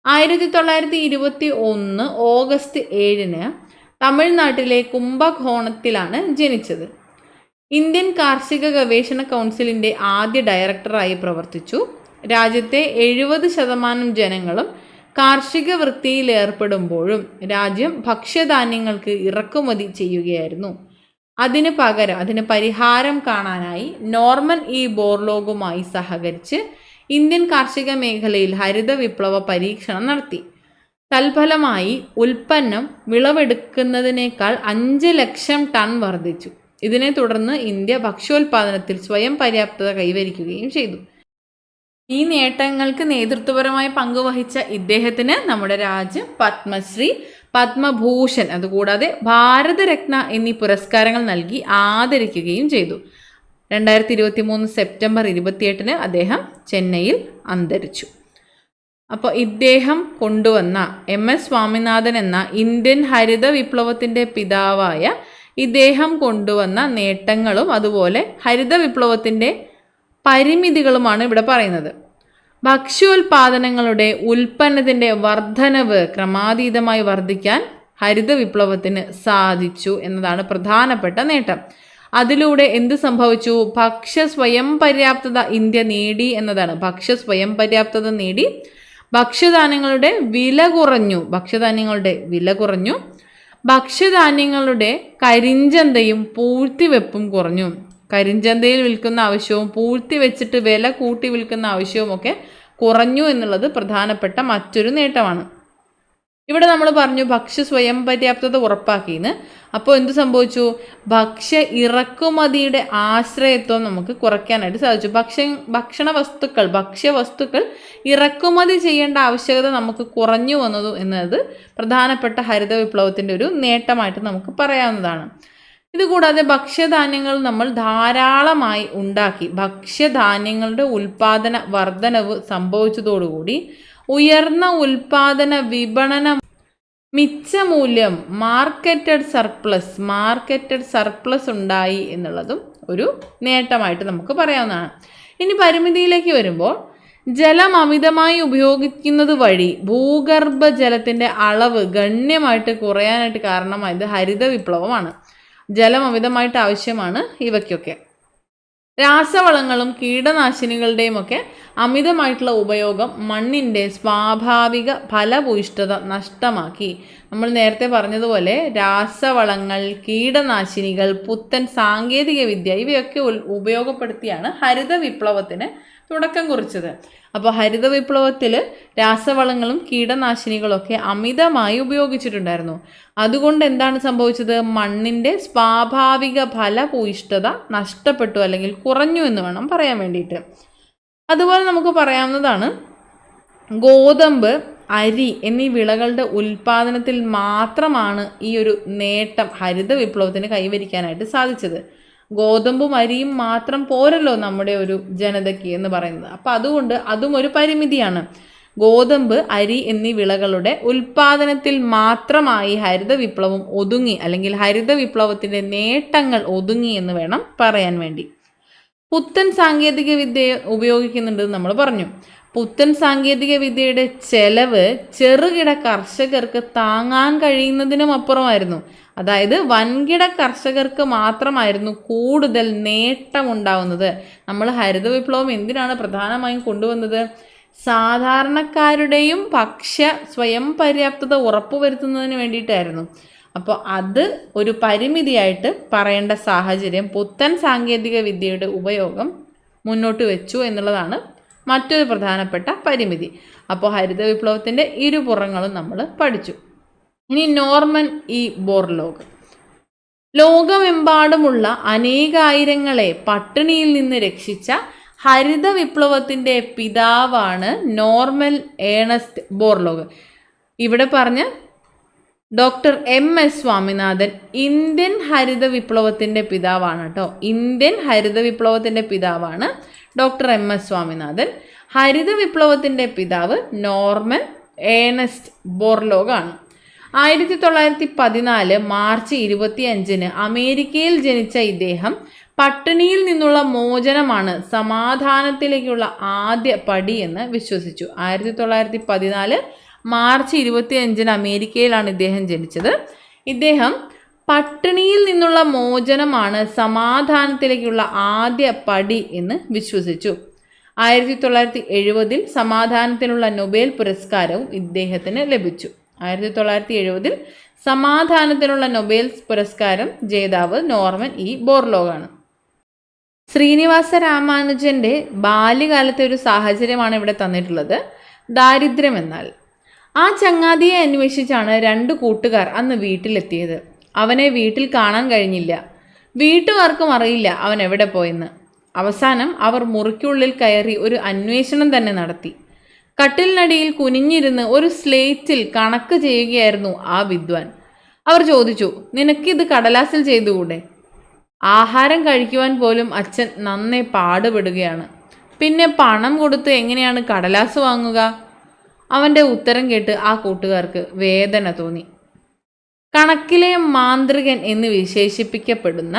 1921 August 7 തമിഴ്നാട്ടിലെ കുംഭകോണത്തിലാണ് ജനിച്ചത്. ഇന്ത്യൻ കാർഷിക ഗവേഷണ കൗൺസിലിൻ്റെ ആദ്യ ഡയറക്ടറായി പ്രവർത്തിച്ചു. രാജ്യത്തെ 70% ജനങ്ങളും കാർഷിക വൃത്തിയിൽ ഏർപ്പെടുമ്പോഴും രാജ്യം ഭക്ഷ്യധാന്യങ്ങൾക്ക് ഇറക്കുമതി ചെയ്യുകയായിരുന്നു. അതിന് പരിഹാരം കാണാനായി നോർമൻ ഇ ബോർലോഗുമായി സഹകരിച്ച് ഇന്ത്യൻ കാർഷിക മേഖലയിൽ ഹരിത വിപ്ലവ പരീക്ഷണം നടത്തി. തൽഫലമായി ഉൽപ്പന്നം വിളവെടുക്കുന്നതിനേക്കാൾ 5 ലക്ഷം ടൺ വർദ്ധിച്ചു. ഇതിനെ തുടർന്ന് ഇന്ത്യ ഭക്ഷ്യോൽപാദനത്തിൽ സ്വയം പര്യാപ്തത കൈവരിക്കുകയും ചെയ്തു. ഈ നേട്ടങ്ങൾക്ക് നേതൃത്വപരമായി പങ്കുവഹിച്ച ഇദ്ദേഹത്തിന് നമ്മുടെ രാജ്യം പത്മശ്രീ, പത്മഭൂഷൺ, അതുകൂടാതെ ഭാരതരത്ന എന്നീ പുരസ്കാരങ്ങൾ നൽകി ആദരിക്കുകയും ചെയ്തു. 2023 സെപ്റ്റംബർ 28 അദ്ദേഹം ചെന്നൈയിൽ അന്തരിച്ചു. അപ്പോൾ ഇദ്ദേഹം കൊണ്ടുവന്ന MS സ്വാമിനാഥൻ എന്ന ഇന്ത്യൻ ഹരിത വിപ്ലവത്തിൻ്റെ പിതാവായ ഇദ്ദേഹം കൊണ്ടുവന്ന നേട്ടങ്ങളും അതുപോലെ ഹരിത വിപ്ലവത്തിൻ്റെ പരിമിതികളുമാണ് ഇവിടെ പറയുന്നത്. ഭക്ഷ്യോൽപാദനങ്ങളുടെ ഉൽപ്പന്നത്തിൻ്റെ വർധനവ് ക്രമാതീതമായി വർദ്ധിക്കാൻ ഹരിത വിപ്ലവത്തിന് സാധിച്ചു എന്നതാണ് പ്രധാനപ്പെട്ട നേട്ടം. അതിലൂടെ എന്ത് സംഭവിച്ചു? ഭക്ഷ്യ സ്വയം പര്യാപ്തത ഇന്ത്യ നേടി എന്നതാണ്. ഭക്ഷ്യ സ്വയം പര്യാപ്തത നേടി, ഭക്ഷ്യധാന്യങ്ങളുടെ വില കുറഞ്ഞു, ഭക്ഷ്യധാന്യങ്ങളുടെ കരിഞ്ചന്തയും പൂഴ്ത്തിവെപ്പും കുറഞ്ഞു. കരിഞ്ചന്തയിൽ വിൽക്കുന്ന ആവശ്യവും പൂഴ്ത്തി വെച്ചിട്ട് വില കൂട്ടി വിൽക്കുന്ന ആവശ്യവും ഒക്കെ കുറഞ്ഞു എന്നുള്ളത് പ്രധാനപ്പെട്ട മറ്റൊരു നേട്ടമാണ്. ഇവിടെ നമ്മൾ പറഞ്ഞു ഭക്ഷ്യ സ്വയം പര്യാപ്തത ഉറപ്പാക്കിയെന്ന്. അപ്പോൾ എന്ത് സംഭവിച്ചു? ഭക്ഷ്യ ഇറക്കുമതിയുടെ ആശ്രയത്വം നമുക്ക് കുറയ്ക്കാനായിട്ട് സാധിച്ചു. ഭക്ഷ്യവസ്തുക്കൾ ഇറക്കുമതി ചെയ്യേണ്ട ആവശ്യകത നമുക്ക് കുറഞ്ഞു വന്നതു എന്നത് പ്രധാനപ്പെട്ട ഹരിത വിപ്ലവത്തിൻ്റെ ഒരു നേട്ടമായിട്ട് നമുക്ക് പറയാവുന്നതാണ്. ഇതുകൂടാതെ ഭക്ഷ്യധാന്യങ്ങൾ നമ്മൾ ധാരാളമായി ഉണ്ടാക്കി. ഭക്ഷ്യധാന്യങ്ങളുടെ ഉൽപാദന വർധനവ് സംഭവിച്ചതോടുകൂടി ഉയർന്ന ഉൽപാദന വിപണന മിച്ചമൂല്യം മാർക്കറ്റഡ് സർപ്ലസ് ഉണ്ടായി എന്നുള്ളതും ഒരു നേട്ടമായിട്ട് നമുക്ക് പറയാവുന്നതാണ്. ഇനി പരിമിതിയിലേക്ക് വരുമ്പോൾ ജലം അമിതമായി ഉപയോഗിക്കുന്നത് വഴി ഭൂഗർഭ ജലത്തിൻ്റെ അളവ് ഗണ്യമായിട്ട് കുറയാനായിട്ട് കാരണമായത് ഹരിത വിപ്ലവമാണ്. ജലം അമിതമായിട്ട് ആവശ്യമാണ് ഇവയ്ക്കൊക്കെ. രാസവളങ്ങളും കീടനാശിനികളുടെയും ഒക്കെ അമിതമായിട്ടുള്ള ഉപയോഗം മണ്ണിൻ്റെ സ്വാഭാവിക ഫലഭൂയിഷ്ഠത നഷ്ടമാക്കി. നമ്മൾ നേരത്തെ പറഞ്ഞതുപോലെ രാസവളങ്ങൾ, കീടനാശിനികൾ, പുത്തൻ സാങ്കേതിക വിദ്യ ഇവയൊക്കെ ഉപയോഗപ്പെടുത്തിയാണ് ഹരിത വിപ്ലവത്തിന് തുടക്കം കുറിച്ചത്. അപ്പോൾ ഹരിത വിപ്ലവത്തിൽ രാസവളങ്ങളും കീടനാശിനികളൊക്കെ അമിതമായി ഉപയോഗിച്ചിട്ടുണ്ടായിരുന്നു. അതുകൊണ്ട് എന്താണ് സംഭവിച്ചത്? മണ്ണിൻ്റെ സ്വാഭാവിക ഫലഭൂയിഷ്ഠത നഷ്ടപ്പെട്ടു അല്ലെങ്കിൽ കുറഞ്ഞു എന്ന് വേണം പറയാൻ വേണ്ടിയിട്ട്. അതുപോലെ നമുക്ക് പറയാവുന്നതാണ് ഗോതമ്പ്, അരി എന്നീ വിളകളുടെ ഉൽപ്പാദനത്തിൽ മാത്രമാണ് ഈ ഒരു നേട്ടം ഹരിത വിപ്ലവത്തിന് കൈവരിക്കാനായിട്ട് സാധിച്ചത്. ഗോതമ്പും അരിയും മാത്രം പോരല്ലോ നമ്മുടെ ഒരു ജനതയ്ക്ക് എന്ന് പറയുന്നത്. അപ്പം അതുകൊണ്ട് അതും ഒരു പരിമിതിയാണ്. ഗോതമ്പ്, അരി എന്നീ വിളകളുടെ ഉൽപ്പാദനത്തിൽ മാത്രമായി ഹരിത വിപ്ലവം ഒതുങ്ങി അല്ലെങ്കിൽ ഹരിത വിപ്ലവത്തിൻ്റെ നേട്ടങ്ങൾ ഒതുങ്ങി എന്ന് വേണം പറയാൻ വേണ്ടി. പുത്തൻ സാങ്കേതിക വിദ്യ ഉപയോഗിക്കുന്നുണ്ടെന്ന് നമ്മൾ പറഞ്ഞു. പുത്തൻ സാങ്കേതിക വിദ്യയുടെ ചെലവ് ചെറുകിട കർഷകർക്ക് താങ്ങാൻ കഴിയുന്നതിനും അപ്പുറമായിരുന്നു. അതായത് വൻകിട കർഷകർക്ക് മാത്രമായിരുന്നു കൂടുതൽ നേട്ടമുണ്ടാവുന്നത്. നമ്മൾ ഹരിത വിപ്ലവം എന്തിനാണ് പ്രധാനമായും കൊണ്ടുവന്നത്? സാധാരണക്കാരുടെയും ഭക്ഷ്യ സ്വയം പര്യാപ്തത ഉറപ്പുവരുത്തുന്നതിന് വേണ്ടിയിട്ടായിരുന്നു. അപ്പോൾ അത് ഒരു പരിമിതിയായിട്ട് പറയേണ്ട സാഹചര്യം പുത്തൻ സാങ്കേതിക വിദ്യയുടെ ഉപയോഗം മുന്നോട്ട് വെച്ചു എന്നുള്ളതാണ് മറ്റൊരു പ്രധാനപ്പെട്ട പരിമിതി. അപ്പോൾ ഹരിത വിപ്ലവത്തിൻ്റെ ഇരുപുറങ്ങളും നമ്മൾ പഠിച്ചു. ഇനി നോർമൻ ഇ ബോർലോഗ്. ലോകമെമ്പാടുമുള്ള അനേകായിരങ്ങളെ പട്ടിണിയിൽ നിന്ന് രക്ഷിച്ച ഹരിത വിപ്ലവത്തിൻ്റെ പിതാവാണ് നോർമൻ ഏണസ്റ്റ് ബോർലോഗ്. ഇവിടെ പറഞ്ഞ ഡോക്ടർ MS സ്വാമിനാഥൻ ഇന്ത്യൻ ഹരിത വിപ്ലവത്തിൻ്റെ പിതാവാണ് കേട്ടോ. ഇന്ത്യൻ ഹരിത വിപ്ലവത്തിൻ്റെ പിതാവാണ് ഡോക്ടർ MS സ്വാമിനാഥൻ. ഹരിത വിപ്ലവത്തിൻ്റെ പിതാവ് നോർമൻ ഏണസ്റ്റ് ബോർലോഗാണ്. 1914 മാർച്ച് 25 അമേരിക്കയിൽ ജനിച്ച ഇദ്ദേഹം പട്ടിണിയിൽ നിന്നുള്ള മോചനമാണ് സമാധാനത്തിലേക്കുള്ള ആദ്യ പടി എന്ന് വിശ്വസിച്ചു. 1914 മാർച്ച് 25 അമേരിക്കയിലാണ് ഇദ്ദേഹം ജനിച്ചത്. ഇദ്ദേഹം പട്ടിണിയിൽ നിന്നുള്ള മോചനമാണ് സമാധാനത്തിലേക്കുള്ള ആദ്യ പടി എന്ന് വിശ്വസിച്ചു. 1970 സമാധാനത്തിനുള്ള നൊബേൽ പുരസ്കാരവും ഇദ്ദേഹത്തിന് ലഭിച്ചു. 1970 സമാധാനത്തിനുള്ള നൊബേൽ പുരസ്കാരം ജേതാവ് നോർമൻ ഇ ബോർലോഗാണ്. ശ്രീനിവാസ രാമാനുജൻ്റെ ബാല്യകാലത്തെ ഒരു സാഹചര്യമാണ് ഇവിടെ തന്നിട്ടുള്ളത്. ദാരിദ്ര്യം എന്നാൽ ആ ചങ്ങാതിയെ അന്വേഷിച്ചാണ് 2 കൂട്ടുകാർ അന്ന് വീട്ടിലെത്തിയത്. അവനെ വീട്ടിൽ കാണാൻ കഴിഞ്ഞില്ല. വീട്ടുകാർക്കും അറിയില്ല അവൻ എവിടെ പോയെന്ന്. അവസാനം അവർ മുറിക്കുള്ളിൽ കയറി ഒരു അന്വേഷണം തന്നെ നടത്തി. കട്ടിലിനടിയിൽ കുനിഞ്ഞിരുന്ന് ഒരു സ്ലേറ്റിൽ കണക്ക് ചെയ്യുകയായിരുന്നു ആ വിദ്വാൻ. അവർ ചോദിച്ചു, നിനക്കിത് കടലാസിൽ ചെയ്തുകൂടെ? ആഹാരം കഴിക്കുവാൻ പോലും അച്ഛൻ നന്നേ പാടുപെടുകയാണ്. പിന്നെ പണം കൊടുത്ത് എങ്ങനെയാണ് കടലാസ് വാങ്ങുക? അവൻ്റെ ഉത്തരം കേട്ട് ആ കൂട്ടുകാർക്ക് വേദന തോന്നി. കണക്കിലെ മാന്ത്രികൻ എന്ന് വിശേഷിപ്പിക്കപ്പെടുന്ന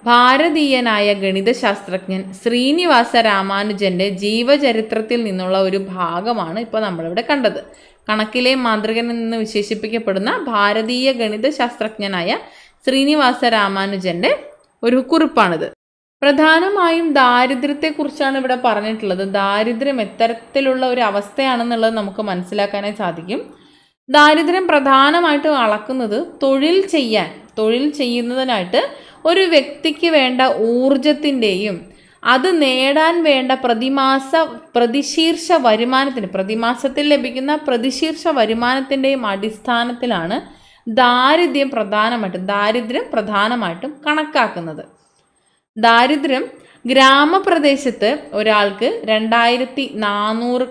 ഭാരതീയനായ ഗണിതശാസ്ത്രജ്ഞൻ ശ്രീനിവാസ രാമാനുജൻ്റെ ജീവചരിത്രത്തിൽ നിന്നുള്ള ഒരു ഭാഗമാണ് ഇപ്പോൾ നമ്മളിവിടെ കണ്ടത്. കണക്കിലെ മാന്ത്രികൻ എന്ന് വിശേഷിപ്പിക്കപ്പെടുന്ന ഭാരതീയ ഗണിതശാസ്ത്രജ്ഞനായ ശ്രീനിവാസ രാമാനുജൻ്റെ ഒരു കുറിപ്പാണിത്. പ്രധാനമായും ദാരിദ്ര്യത്തെക്കുറിച്ചാണ് ഇവിടെ പറഞ്ഞിട്ടുള്ളത്. ദാരിദ്ര്യം എത്തരത്തിലുള്ള ഒരു അവസ്ഥയാണെന്നുള്ളത് നമുക്ക് മനസ്സിലാക്കാനായി സാധിക്കും. ദാരിദ്ര്യം പ്രധാനമായിട്ടും അളക്കുന്നത് തൊഴിൽ ചെയ്യുന്നതിനായിട്ട് ഒരു വ്യക്തിക്ക് വേണ്ട ഊർജത്തിൻ്റെയും അത് നേടാൻ വേണ്ട പ്രതിമാസത്തിൽ ലഭിക്കുന്ന പ്രതിശീർഷ വരുമാനത്തിൻ്റെയും അടിസ്ഥാനത്തിലാണ് ദാരിദ്ര്യം പ്രധാനമായിട്ടും കണക്കാക്കുന്നത്. ദാരിദ്ര്യം ഗ്രാമപ്രദേശത്ത് ഒരാൾക്ക് 2400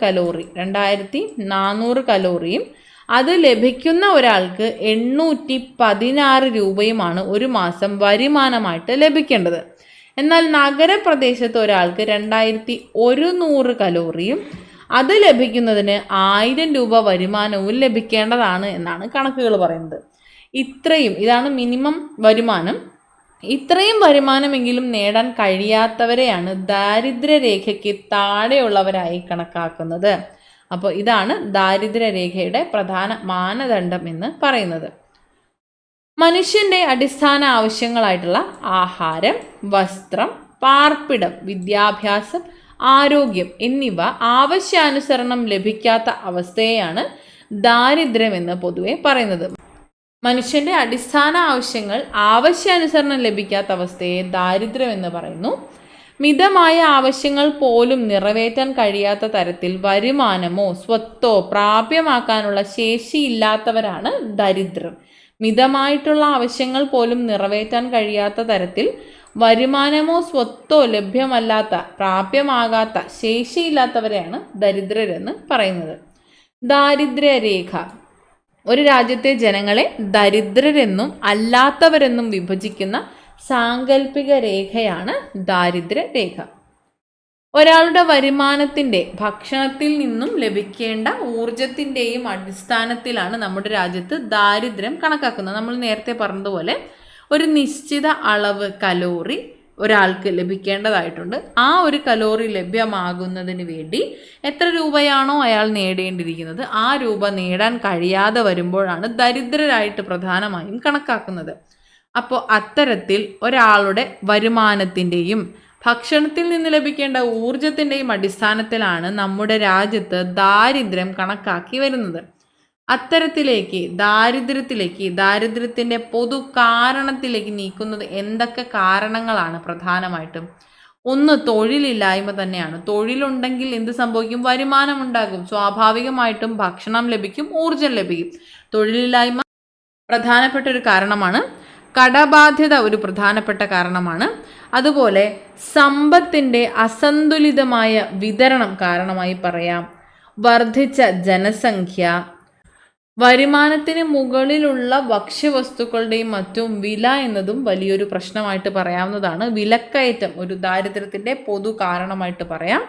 കലോറിയും അത് ലഭിക്കുന്ന ഒരാൾക്ക് 816 രൂപയുമാണ് ഒരു മാസം വരുമാനമായിട്ട് ലഭിക്കേണ്ടത്. എന്നാൽ നഗരപ്രദേശത്ത് ഒരാൾക്ക് 2100 കലോറിയും അത് ലഭിക്കുന്നതിന് 1000 രൂപ വരുമാനവും ലഭിക്കേണ്ടതാണ് എന്നാണ് കണക്കുകൾ പറയുന്നത്. ഇതാണ് മിനിമം വരുമാനം. ഇത്രയും വരുമാനമെങ്കിലും നേടാൻ കഴിയാത്തവരെയാണ് ദാരിദ്ര്യരേഖയ്ക്ക് താഴെയുള്ളവരായി കണക്കാക്കുന്നത്. അപ്പോൾ ഇതാണ് ദാരിദ്ര്യരേഖയുടെ പ്രധാന മാനദണ്ഡം എന്ന് പറയുന്നത്. മനുഷ്യൻ്റെ അടിസ്ഥാന ആവശ്യങ്ങളായിട്ടുള്ള ആഹാരം, വസ്ത്രം, പാർപ്പിടം, വിദ്യാഭ്യാസം, ആരോഗ്യം എന്നിവ ആവശ്യാനുസരണം ലഭിക്കാത്ത അവസ്ഥയെയാണ് ദാരിദ്ര്യം എന്ന് പൊതുവെ പറയുന്നത്. മനുഷ്യൻ്റെ അടിസ്ഥാന ആവശ്യങ്ങൾ ആവശ്യാനുസരണം ലഭിക്കാത്ത അവസ്ഥയെ ദാരിദ്ര്യം എന്ന് പറയുന്നു. മിതമായ ആവശ്യങ്ങൾ പോലും നിറവേറ്റാൻ കഴിയാത്ത തരത്തിൽ വരുമാനമോ സ്വത്തോ പ്രാപ്യമാക്കാനുള്ള ശേഷിയില്ലാത്തവരാണ് ദരിദ്രർ. മിതമായിട്ടുള്ള ആവശ്യങ്ങൾ പോലും നിറവേറ്റാൻ കഴിയാത്ത തരത്തിൽ വരുമാനമോ സ്വത്തോ ലഭ്യമല്ലാത്ത, പ്രാപ്യമാകാത്ത, ശേഷിയില്ലാത്തവരെയാണ് ദരിദ്രരെന്ന് പറയുന്നത്. ദാരിദ്ര്യരേഖ ഒരു രാജ്യത്തെ ജനങ്ങളെ ദരിദ്രരെന്നും അല്ലാത്തവരെന്നും വിഭജിക്കുന്ന സാങ്കല്പിക രേഖയാണ് ദാരിദ്ര്യരേഖ. ഒരാളുടെ വരുമാനത്തിൻ്റെ, ഭക്ഷണത്തിൽ നിന്നും ലഭിക്കേണ്ട ഊർജത്തിൻ്റെയും അടിസ്ഥാനത്തിലാണ് നമ്മുടെ രാജ്യത്ത് ദാരിദ്ര്യം കണക്കാക്കുന്നത്. നമ്മൾ നേരത്തെ പറഞ്ഞതുപോലെ ഒരു നിശ്ചിത അളവ് കലോറി ഒരാൾക്ക് ലഭിക്കേണ്ടതായിട്ടുണ്ട്. ആ ഒരു കലോറി ലഭ്യമാകുന്നതിന് വേണ്ടി എത്ര രൂപയാണോ അയാൾ നേടേണ്ടിയിരിക്കുന്നത് ആ രൂപ നേടാൻ കഴിയാതെ വരുമ്പോഴാണ് ദരിദ്രരായിട്ട് പ്രധാനമായും കണക്കാക്കുന്നത്. അപ്പോൾ അത്തരത്തിൽ ഒരാളുടെ വരുമാനത്തിൻ്റെയും ഭക്ഷണത്തിൽ നിന്ന് ലഭിക്കേണ്ട ഊർജത്തിൻ്റെയും അടിസ്ഥാനത്തിലാണ് നമ്മുടെ രാജ്യത്ത് ദാരിദ്ര്യം കണക്കാക്കി വരുന്നത്. അത്തരത്തിലേക്ക് ദാരിദ്ര്യത്തിൻ്റെ പൊതു കാരണത്തിലേക്ക് നീക്കുന്നത് എന്തൊക്കെ കാരണങ്ങളാണ്? പ്രധാനമായിട്ടും ഒന്ന് തൊഴിലില്ലായ്മ തന്നെയാണ്. തൊഴിലുണ്ടെങ്കിൽ എന്ത് സംഭവിക്കും? വരുമാനം ഉണ്ടാകും. സ്വാഭാവികമായിട്ടും ഭക്ഷണം ലഭിക്കും, ഊർജം ലഭിക്കും. തൊഴിലില്ലായ്മ പ്രധാനപ്പെട്ട ഒരു കാരണമാണ്. കടബാധ്യത ഒരു പ്രധാനപ്പെട്ട കാരണമാണ്. അതുപോലെ സമ്പത്തിൻ്റെ അസന്തുലിതമായ വിതരണം കാരണമായി പറയാം. വർദ്ധിച്ച ജനസംഖ്യ, വരുമാനത്തിന് മുകളിലുള്ള ഭക്ഷ്യവസ്തുക്കളുടെയും മറ്റും വില എന്നതും വലിയൊരു പ്രശ്നമായിട്ട് പറയാവുന്നതാണ്. വിലക്കയറ്റം ഒരു ദാരിദ്ര്യത്തിൻ്റെ പൊതു കാരണമായിട്ട് പറയാം.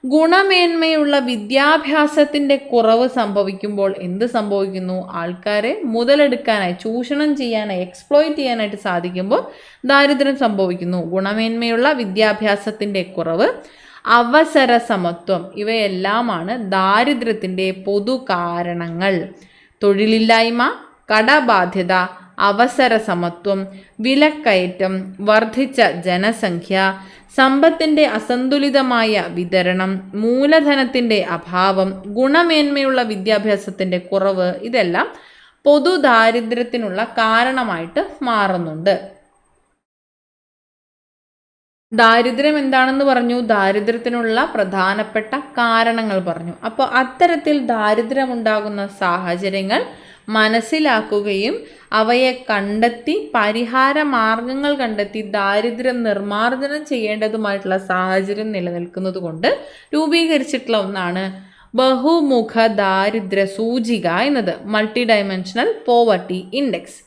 ഗുണമേന്മയുള്ള വിദ്യാഭ്യാസത്തിൻ്റെ കുറവ് സംഭവിക്കുമ്പോൾ എന്ത് സംഭവിക്കുന്നു? ആൾക്കാരെ മുതലെടുക്കാനായി, ചൂഷണം ചെയ്യാനായി, എക്സ്പ്ലോയിറ്റ് ചെയ്യാനായിട്ട് സാധിക്കുമ്പോൾ ദാരിദ്ര്യം സംഭവിക്കുന്നു. ഗുണമേന്മയുള്ള വിദ്യാഭ്യാസത്തിൻ്റെ കുറവ്, അവസര സമത്വം ഇവയെല്ലാമാണ് ദാരിദ്ര്യത്തിൻ്റെ പൊതു കാരണങ്ങൾ. തൊഴിലില്ലായ്മ, കടബാധ്യത, അവസര സമത്വം, വിലക്കയറ്റം, വർദ്ധിച്ച ജനസംഖ്യ, സമ്പത്തിൻ്റെ അസന്തുലിതമായ വിതരണം, മൂലധനത്തിൻ്റെ അഭാവം, ഗുണമേന്മയുള്ള വിദ്യാഭ്യാസത്തിൻ്റെ കുറവ് ഇതെല്ലാം പൊതു ദാരിദ്ര്യത്തിനുള്ള കാരണമായിട്ട് മാറുന്നുണ്ട്. ദാരിദ്ര്യം എന്താണെന്ന് പറഞ്ഞു, ദാരിദ്ര്യത്തിനുള്ള പ്രധാനപ്പെട്ട കാരണങ്ങൾ പറഞ്ഞു. അപ്പോൾ അത്തരത്തിൽ ദാരിദ്ര്യമുണ്ടാകുന്ന സാഹചര്യങ്ങൾ മനസ്സിലാക്കുകയും അവയെ കണ്ടെത്തി പരിഹാര മാർഗങ്ങൾ കണ്ടെത്തി ദാരിദ്ര്യം നിർമ്മാർജ്ജനം ചെയ്യേണ്ടതുമായിട്ടുള്ള സാഹചര്യം നിലനിൽക്കുന്നത് കൊണ്ട് രൂപീകരിച്ചിട്ടുള്ള ഒന്നാണ് ബഹുമുഖ ദാരിദ്ര്യ സൂചിക എന്നത്, മൾട്ടി ഡയമെൻഷണൽ പോവർട്ടി ഇൻഡെക്സ്.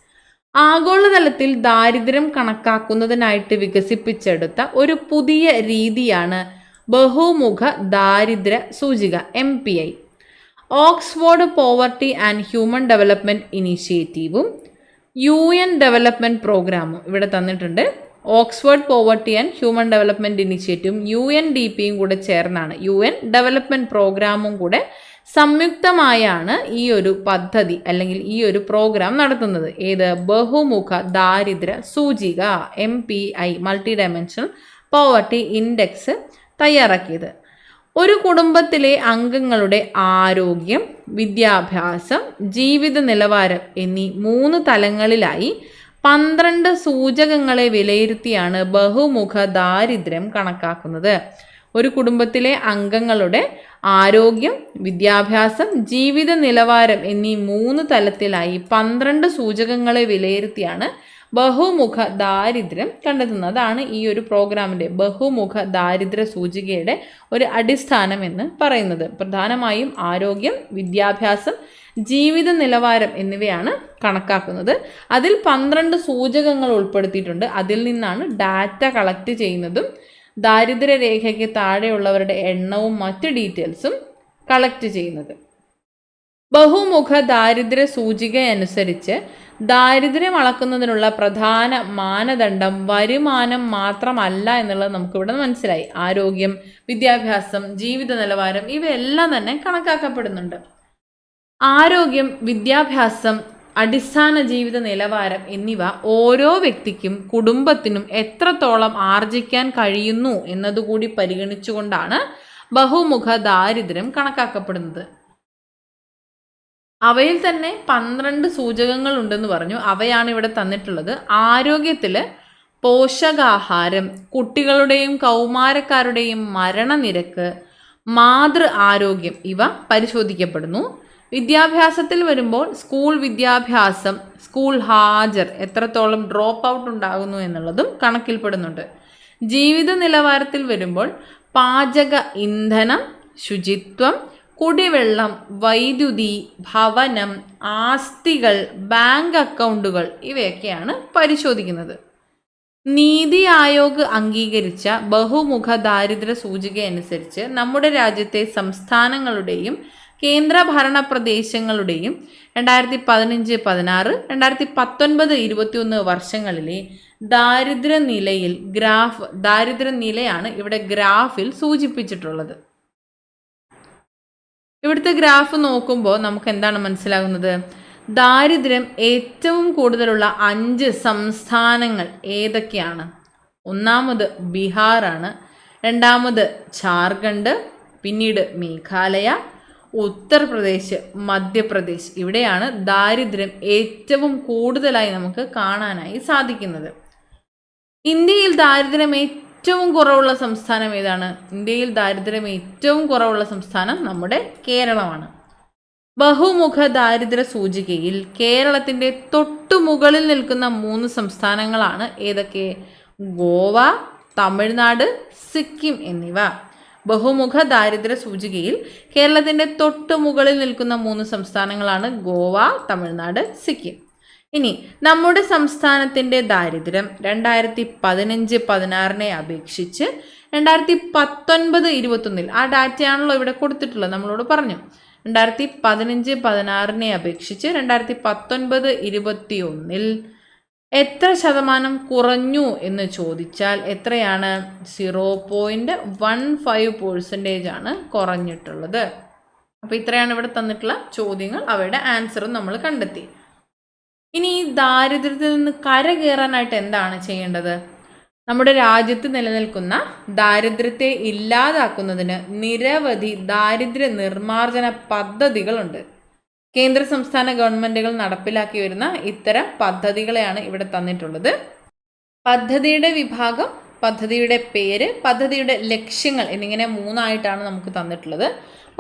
ആഗോളതലത്തിൽ ദാരിദ്ര്യം കണക്കാക്കുന്നതിനായിട്ട് വികസിപ്പിച്ചെടുത്ത ഒരു പുതിയ രീതിയാണ് ബഹുമുഖ ദാരിദ്ര്യ സൂചിക MPI. Oxford poverty and human development ഇനീഷ്യേറ്റീവും UN ഡെവലപ്മെൻറ്റ് പ്രോഗ്രാമും ഇവിടെ തന്നിട്ടുണ്ട്. Oxford poverty and human development ഇനീഷ്യേറ്റീവും UNDPയും കൂടെ ചേർന്നാണ്, UN ഡെവലപ്മെൻറ്റ് പ്രോഗ്രാമും കൂടെ സംയുക്തമായാണ് ഈ ഒരു പദ്ധതി അല്ലെങ്കിൽ ഈ ഒരു പ്രോഗ്രാം നടത്തുന്നത്. ഏത്? ബഹുമുഖ ദാരിദ്ര്യ സൂചിക MPI, multi dimensional poverty index തയ്യാറാക്കിയത്. ഒരു കുടുംബത്തിലെ അംഗങ്ങളുടെ ആരോഗ്യം, വിദ്യാഭ്യാസം, ജീവിത നിലവാരം എന്നീ 3 തലങ്ങളിലായി 12 സൂചകങ്ങളെ വിലയിരുത്തിയാണ് ബഹുമുഖ ദാരിദ്ര്യം കണക്കാക്കുന്നത്. ഒരു കുടുംബത്തിലെ അംഗങ്ങളുടെ ആരോഗ്യം, വിദ്യാഭ്യാസം, ജീവിത നിലവാരം എന്നീ 3 തലത്തിലായി 12 സൂചകങ്ങളെ വിലയിരുത്തിയാണ് ബഹുമുഖ ദാരിദ്ര്യം കണ്ടെത്തുന്നത്. അതാണ് ഈ ഒരു പ്രോഗ്രാമിൻ്റെ ബഹുമുഖ ദാരിദ്ര്യ സൂചികയുടെ ഒരു അടിസ്ഥാനം എന്ന് പറയുന്നത്. പ്രധാനമായും ആരോഗ്യം, വിദ്യാഭ്യാസം, ജീവിത നിലവാരം എന്നിവയാണ് കണക്കാക്കുന്നത്. അതിൽ 12 സൂചകങ്ങൾ ഉൾപ്പെടുത്തിയിട്ടുണ്ട്. അതിൽ നിന്നാണ് ഡാറ്റ കളക്ട് ചെയ്യുന്നതും ദാരിദ്ര്യരേഖയ്ക്ക് താഴെയുള്ളവരുടെ എണ്ണവും മറ്റ് ഡീറ്റെയിൽസും കളക്ട് ചെയ്യുന്നത്. ബഹുമുഖ ദാരിദ്ര്യ സൂചിക അനുസരിച്ച് ദാരിദ്ര്യം അളക്കുന്നതിനുള്ള പ്രധാന മാനദണ്ഡം വരുമാനം മാത്രമല്ല എന്നുള്ളത് നമുക്കിവിടെ മനസ്സിലായി. ആരോഗ്യം, വിദ്യാഭ്യാസം, ജീവിത നിലവാരം ഇവയെല്ലാം തന്നെ കണക്കാക്കപ്പെടുന്നുണ്ട്. ആരോഗ്യം, വിദ്യാഭ്യാസം, അടിസ്ഥാന ജീവിത നിലവാരം എന്നിവ ഓരോ വ്യക്തിക്കും കുടുംബത്തിനും എത്രത്തോളം ആർജിക്കാൻ കഴിയുന്നു എന്നതുകൂടി പരിഗണിച്ചുകൊണ്ടാണ് ബഹുമുഖ ദാരിദ്ര്യം കണക്കാക്കപ്പെടുന്നത്. അവയിൽ തന്നെ 12 സൂചകങ്ങൾ ഉണ്ടെന്ന് പറഞ്ഞു. അവയാണ് ഇവിടെ തന്നിട്ടുള്ളത്. ആരോഗ്യത്തിൽ പോഷകാഹാരം, കുട്ടികളുടെയും കൗമാരക്കാരുടെയും മരണനിരക്ക്, മാതൃ ആരോഗ്യം ഇവ പരിശോധിക്കപ്പെടുന്നു. വിദ്യാഭ്യാസത്തിൽ വരുമ്പോൾ സ്കൂൾ വിദ്യാഭ്യാസം, സ്കൂൾ ഹാജർ, എത്രത്തോളം ഡ്രോപ്പ് ഔട്ട് ഉണ്ടാകുന്നു എന്നുള്ളതും കണക്കിൽപ്പെടുന്നുണ്ട്. ജീവിത നിലവാരത്തിൽ വരുമ്പോൾ പാചക ഇന്ധനം, ശുചിത്വം, കുടിവെള്ളം, വൈദ്യുതി, ഭവനം, ആസ്തികൾ, ബാങ്ക് അക്കൗണ്ടുകൾ ഇവയൊക്കെയാണ് പരിശോധിക്കുന്നത്. നീതി ആയോഗ് അംഗീകരിച്ച ബഹുമുഖ ദാരിദ്ര്യ സൂചിക അനുസരിച്ച് നമ്മുടെ രാജ്യത്തെ സംസ്ഥാനങ്ങളുടെയും കേന്ദ്രഭരണ പ്രദേശങ്ങളുടെയും 2015-16, 2019-21 വർഷങ്ങളിലെ ദാരിദ്ര്യനിലയാണ് ഇവിടെ ഗ്രാഫിൽ സൂചിപ്പിച്ചിട്ടുള്ളത്. ഇവിടുത്തെ ഗ്രാഫ് നോക്കുമ്പോൾ നമുക്ക് എന്താണ് മനസ്സിലാകുന്നത്? ദാരിദ്ര്യം ഏറ്റവും കൂടുതലുള്ള 5 സംസ്ഥാനങ്ങൾ ഏതൊക്കെയാണ്? ഒന്നാമത് ബീഹാറാണ്, രണ്ടാമത് ജാർഖണ്ഡ്, പിന്നീട് മേഘാലയ, ഉത്തർപ്രദേശ്, മധ്യപ്രദേശ്. ഇവിടെയാണ് ദാരിദ്ര്യം ഏറ്റവും കൂടുതലായി നമുക്ക് കാണാനായി സാധിക്കുന്നത്. ഇന്ത്യയിൽ ദാരിദ്ര്യം ഏറ്റവും കുറവുള്ള സംസ്ഥാനം ഏതാണ്? ഇന്ത്യയിൽ ദാരിദ്ര്യം ഏറ്റവും കുറവുള്ള സംസ്ഥാനം നമ്മുടെ കേരളമാണ്. ബഹുമുഖ ദാരിദ്ര്യ സൂചികയിൽ കേരളത്തിൻ്റെ തൊട്ടുമുകളിൽ നിൽക്കുന്ന 3 സംസ്ഥാനങ്ങളാണ് ഏതൊക്കെ? ഗോവ, തമിഴ്നാട്, സിക്കിം എന്നിവ. ബഹുമുഖ ദാരിദ്ര്യ സൂചികയിൽ കേരളത്തിൻ്റെ തൊട്ടുമുകളിൽ നിൽക്കുന്ന 3 സംസ്ഥാനങ്ങളാണ് ഗോവ, തമിഴ്നാട്, സിക്കിം. ഇനി നമ്മുടെ സംസ്ഥാനത്തിൻ്റെ ദാരിദ്ര്യം 2015-16 അപേക്ഷിച്ച് 2019-21 ആ ഡാറ്റയാണല്ലോ ഇവിടെ കൊടുത്തിട്ടുള്ളത്. നമ്മളോട് പറഞ്ഞു 2015-16 അപേക്ഷിച്ച് 2019-21 എത്ര ശതമാനം കുറഞ്ഞു എന്ന് ചോദിച്ചാൽ എത്രയാണ്? 0.15% ആണ് കുറഞ്ഞിട്ടുള്ളത്. അപ്പോൾ ഇത്രയാണ് ഇവിടെ തന്നിട്ടുള്ള ചോദ്യങ്ങൾ. അവയുടെ ആൻസറും നമ്മൾ കണ്ടെത്തി. ഇനി ഈ ദാരിദ്ര്യത്തിൽ നിന്ന് കരകയറാനായിട്ട് എന്താണ് ചെയ്യേണ്ടത്? നമ്മുടെ രാജ്യത്ത് നിലനിൽക്കുന്ന ദാരിദ്ര്യത്തെ ഇല്ലാതാക്കുന്നതിന് നിരവധി ദാരിദ്ര്യ നിർമ്മാർജ്ജന പദ്ധതികളുണ്ട്. കേന്ദ്ര സംസ്ഥാന ഗവൺമെൻറ്റുകൾ നടപ്പിലാക്കി വരുന്ന ഇത്തരം പദ്ധതികളെയാണ് ഇവിടെ തന്നിട്ടുള്ളത്. പദ്ധതിയുടെ വിഭാഗം, പദ്ധതിയുടെ പേര്, പദ്ധതിയുടെ ലക്ഷ്യങ്ങൾ എന്നിങ്ങനെ 3 ആയിട്ടാണ് നമുക്ക് തന്നിട്ടുള്ളത്.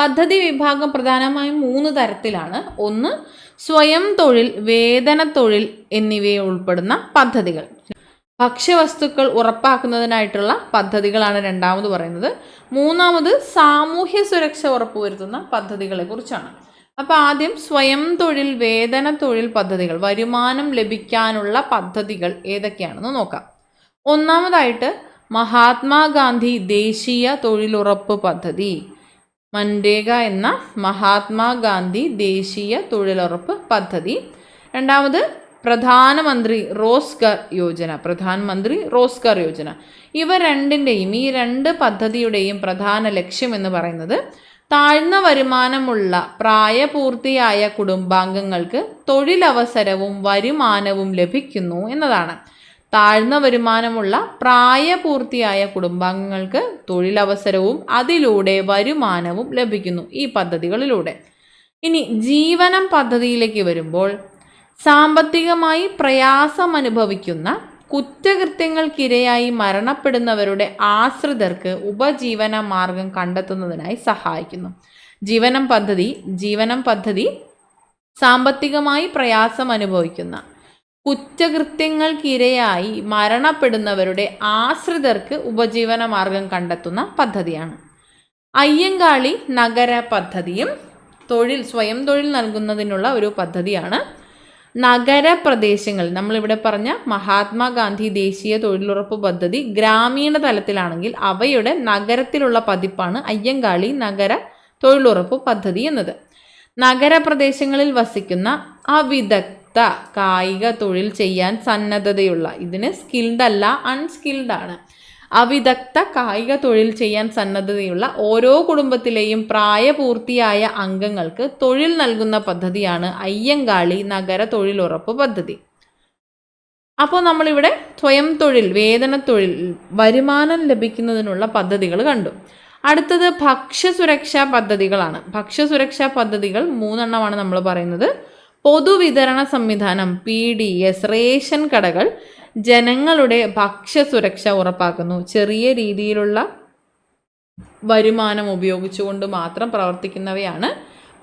പദ്ധതി വിഭാഗം പ്രധാനമായും 3 തരത്തിലാണ്. ഒന്ന് സ്വയം തൊഴിൽ, വേതന തൊഴിൽ എന്നിവയെ ഉൾപ്പെടുന്ന പദ്ധതികൾ. ഭക്ഷ്യവസ്തുക്കൾ ഉറപ്പാക്കുന്നതിനായിട്ടുള്ള പദ്ധതികളാണ് രണ്ടാമത് പറയുന്നത്. മൂന്നാമത് സാമൂഹ്യ സുരക്ഷ ഉറപ്പുവരുത്തുന്ന പദ്ധതികളെ കുറിച്ചാണ്. അപ്പോൾ ആദ്യം സ്വയം തൊഴിൽ, വേതന തൊഴിൽ പദ്ധതികൾ, വരുമാനം ലഭിക്കാനുള്ള പദ്ധതികൾ ഏതൊക്കെയാണെന്ന് നോക്കാം. ഒന്നാമതായിട്ട് മഹാത്മാഗാന്ധി ദേശീയ തൊഴിലുറപ്പ് പദ്ധതി, മൻരേഗ എന്ന മഹാത്മാഗാന്ധി ദേശീയ തൊഴിലുറപ്പ് പദ്ധതി. രണ്ടാമത് പ്രധാനമന്ത്രി റോസ്ഗർ യോജന. ഇവ രണ്ടിൻ്റെയും, ഈ 2 പദ്ധതിയുടെയും പ്രധാന ലക്ഷ്യം എന്ന് പറയുന്നത് താഴ്ന്ന വരുമാനമുള്ള പ്രായപൂർത്തിയായ കുടുംബാംഗങ്ങൾക്ക് തൊഴിലവസരവും വരുമാനവും ലഭിക്കുന്നു എന്നതാണ്. താഴ്ന്ന വരുമാനമുള്ള പ്രായപൂർത്തിയായ കുടുംബാംഗങ്ങൾക്ക് തൊഴിലവസരവും അതിലൂടെ വരുമാനവും ലഭിക്കുന്നു ഈ പദ്ധതികളിലൂടെ. ഇനി ജീവനം പദ്ധതിയിലേക്ക് വരുമ്പോൾ സാമ്പത്തികമായി പ്രയാസം അനുഭവിക്കുന്ന കുറ്റകൃത്യങ്ങൾക്കിരയായി മരണപ്പെടുന്നവരുടെ ആശ്രിതർക്ക് ഉപജീവന മാർഗം കണ്ടെത്തുന്നതിനായി സഹായിക്കുന്നു. ജീവനം പദ്ധതി സാമ്പത്തികമായി പ്രയാസം അനുഭവിക്കുന്ന കുറ്റകൃത്യങ്ങൾക്കിരയായി മരണപ്പെടുന്നവരുടെ ആശ്രിതർക്ക് ഉപജീവന മാർഗം കണ്ടെത്തുന്ന പദ്ധതിയാണ്. അയ്യങ്കാളി നഗര പദ്ധതിയും സ്വയം തൊഴിൽ നൽകുന്നതിനുള്ള ഒരു പദ്ധതിയാണ്. നഗരപ്രദേശങ്ങളിൽ നമ്മളിവിടെ പറഞ്ഞ മഹാത്മാഗാന്ധി ദേശീയ തൊഴിലുറപ്പ് പദ്ധതി ഗ്രാമീണ തലത്തിലാണെങ്കിൽ അവയുടെ നഗരത്തിലുള്ള പതിപ്പാണ് അയ്യങ്കാളി നഗര തൊഴിലുറപ്പ് പദ്ധതി എന്നത്. നഗരപ്രദേശങ്ങളിൽ വസിക്കുന്ന അവിദഗ്ധ കായിക തൊഴിൽ ചെയ്യാൻ സന്നദ്ധതയുള്ള, ഇതിന് സ്കിൽഡ് അല്ല അൺസ്കിൽഡ് ആണ്, അവിദഗ്ധ കായിക തൊഴിൽ ചെയ്യാൻ സന്നദ്ധതയുള്ള ഓരോ കുടുംബത്തിലെയും പ്രായപൂർത്തിയായ അംഗങ്ങൾക്ക് തൊഴിൽ നൽകുന്ന പദ്ധതിയാണ് അയ്യങ്കാളി നഗര തൊഴിലുറപ്പ് പദ്ധതി. അപ്പോൾ നമ്മളിവിടെ സ്വയം തൊഴിൽ, വേതന തൊഴിൽ, വരുമാനം ലഭിക്കുന്നതിനുള്ള പദ്ധതികൾ കണ്ടു. അടുത്തത് ഭക്ഷ്യസുരക്ഷാ പദ്ധതികളാണ്. ഭക്ഷ്യസുരക്ഷാ പദ്ധതികൾ 3 എണ്ണമാണ് നമ്മൾ പറയുന്നത്. പൊതുവിതരണ സംവിധാനം PDS, റേഷൻ കടകൾ ജനങ്ങളുടെ ഭക്ഷ്യസുരക്ഷ ഉറപ്പാക്കുന്നു. ചെറിയ രീതിയിലുള്ള വരുമാനം ഉപയോഗിച്ചുകൊണ്ട് മാത്രം പ്രവർത്തിക്കുന്നവയാണ്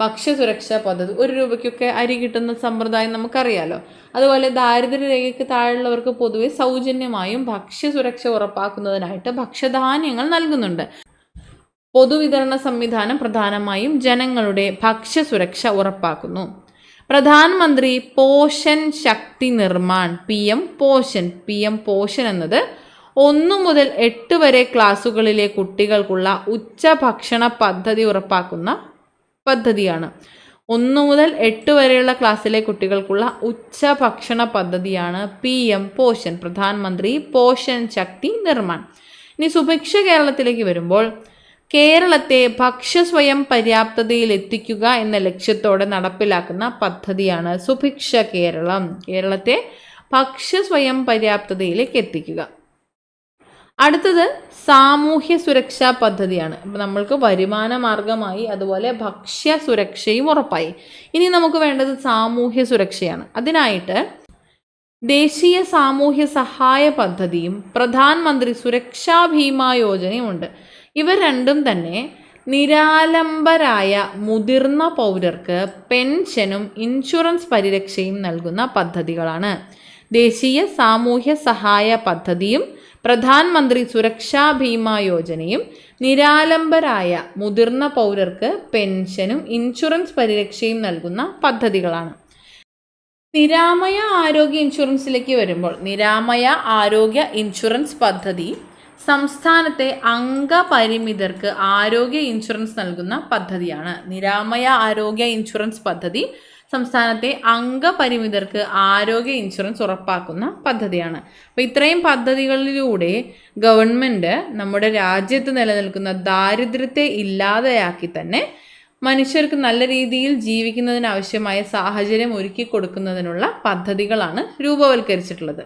ഭക്ഷ്യസുരക്ഷാ പദ്ധതി. 1 രൂപയ്ക്കൊക്കെ അരി കിട്ടുന്ന സമ്പ്രദായം നമുക്കറിയാലോ. അതുപോലെ ദാരിദ്ര്യരേഖയ്ക്ക് താഴെയുള്ളവർക്ക് പൊതുവെ സൗജന്യമായും ഭക്ഷ്യസുരക്ഷ ഉറപ്പാക്കുന്നതിനായിട്ട് ഭക്ഷ്യധാന്യങ്ങൾ നൽകുന്നുണ്ട്. പൊതുവിതരണ സംവിധാനം പ്രധാനമായും ജനങ്ങളുടെ ഭക്ഷ്യസുരക്ഷ ഉറപ്പാക്കുന്നു. പ്രധാനമന്ത്രി പോഷൻ ശക്തി നിർമ്മാൺ PM പോഷൻ എന്നത് 1 മുതൽ 8 വരെ ക്ലാസ്സുകളിലെ കുട്ടികൾക്കുള്ള ഉച്ചഭക്ഷണ പദ്ധതി ഉറപ്പാക്കുന്ന പദ്ധതിയാണ്. 1 മുതൽ 8 വരെയുള്ള ക്ലാസ്സിലെ കുട്ടികൾക്കുള്ള ഉച്ചഭക്ഷണ പദ്ധതിയാണ് PM പോഷൻ, പ്രധാനമന്ത്രി പോഷൻ ശക്തി നിർമ്മാൺ. ഇനി സുഭിക്ഷ കേരളത്തിലേക്ക് വരുമ്പോൾ കേരളത്തെ ഭക്ഷ്യസ്വയം പര്യാപ്തതയിൽ എത്തിക്കുക എന്ന ലക്ഷ്യത്തോടെ നടപ്പിലാക്കുന്ന പദ്ധതിയാണ് സുഭിക്ഷ കേരളം. കേരളത്തെ ഭക്ഷ്യസ്വയം പര്യാപ്തതയിലേക്ക് എത്തിക്കുക. അടുത്തത് സാമൂഹ്യ സുരക്ഷാ പദ്ധതിയാണ്. അപ്പം നമ്മൾക്ക് വരുമാന മാർഗമായി അതുപോലെ ഭക്ഷ്യ സുരക്ഷയും ഉറപ്പായി. ഇനി നമുക്ക് വേണ്ടത് സാമൂഹ്യ സുരക്ഷയാണ്. അതിനായിട്ട് ദേശീയ സാമൂഹ്യ സഹായ പദ്ധതിയും പ്രധാനമന്ത്രി സുരക്ഷാ ഭീമാ യോജനയും ഉണ്ട്. ഇവ രണ്ടും തന്നെ നിരാലംബരായ മുതിർന്ന പൗരർക്ക് പെൻഷനും ഇൻഷുറൻസ് പരിരക്ഷയും നൽകുന്ന പദ്ധതികളാണ്. ദേശീയ സാമൂഹ്യ സഹായ പദ്ധതിയും പ്രധാനമന്ത്രി സുരക്ഷാ ഭീമാ യോജനയും നിരാലംബരായ മുതിർന്ന പൗരർക്ക് പെൻഷനും ഇൻഷുറൻസ് പരിരക്ഷയും നൽകുന്ന പദ്ധതികളാണ്. നിരാമയ ആരോഗ്യ ഇൻഷുറൻസിലേക്ക് വരുമ്പോൾ നിരാമയ ആരോഗ്യ ഇൻഷുറൻസ് പദ്ധതി സംസ്ഥാനത്തെ അംഗപരിമിതർക്ക് ആരോഗ്യ ഇൻഷുറൻസ് നൽകുന്ന പദ്ധതിയാണ്. നിരാമയ ആരോഗ്യ ഇൻഷുറൻസ് പദ്ധതി സംസ്ഥാനത്തെ അംഗപരിമിതർക്ക് ആരോഗ്യ ഇൻഷുറൻസ് ഉറപ്പാക്കുന്ന പദ്ധതിയാണ്. അപ്പോൾ ഇത്രയും പദ്ധതികളിലൂടെ ഗവൺമെൻറ് നമ്മുടെ രാജ്യത്ത് നിലനിൽക്കുന്ന ദാരിദ്ര്യത്തെ ഇല്ലാതെയാക്കി തന്നെ മനുഷ്യർക്ക് നല്ല രീതിയിൽ ജീവിക്കുന്നതിനാവശ്യമായ സാഹചര്യം ഒരുക്കി കൊടുക്കുന്നതിനുള്ള പദ്ധതികളാണ് രൂപവൽക്കരിച്ചിട്ടുള്ളത്.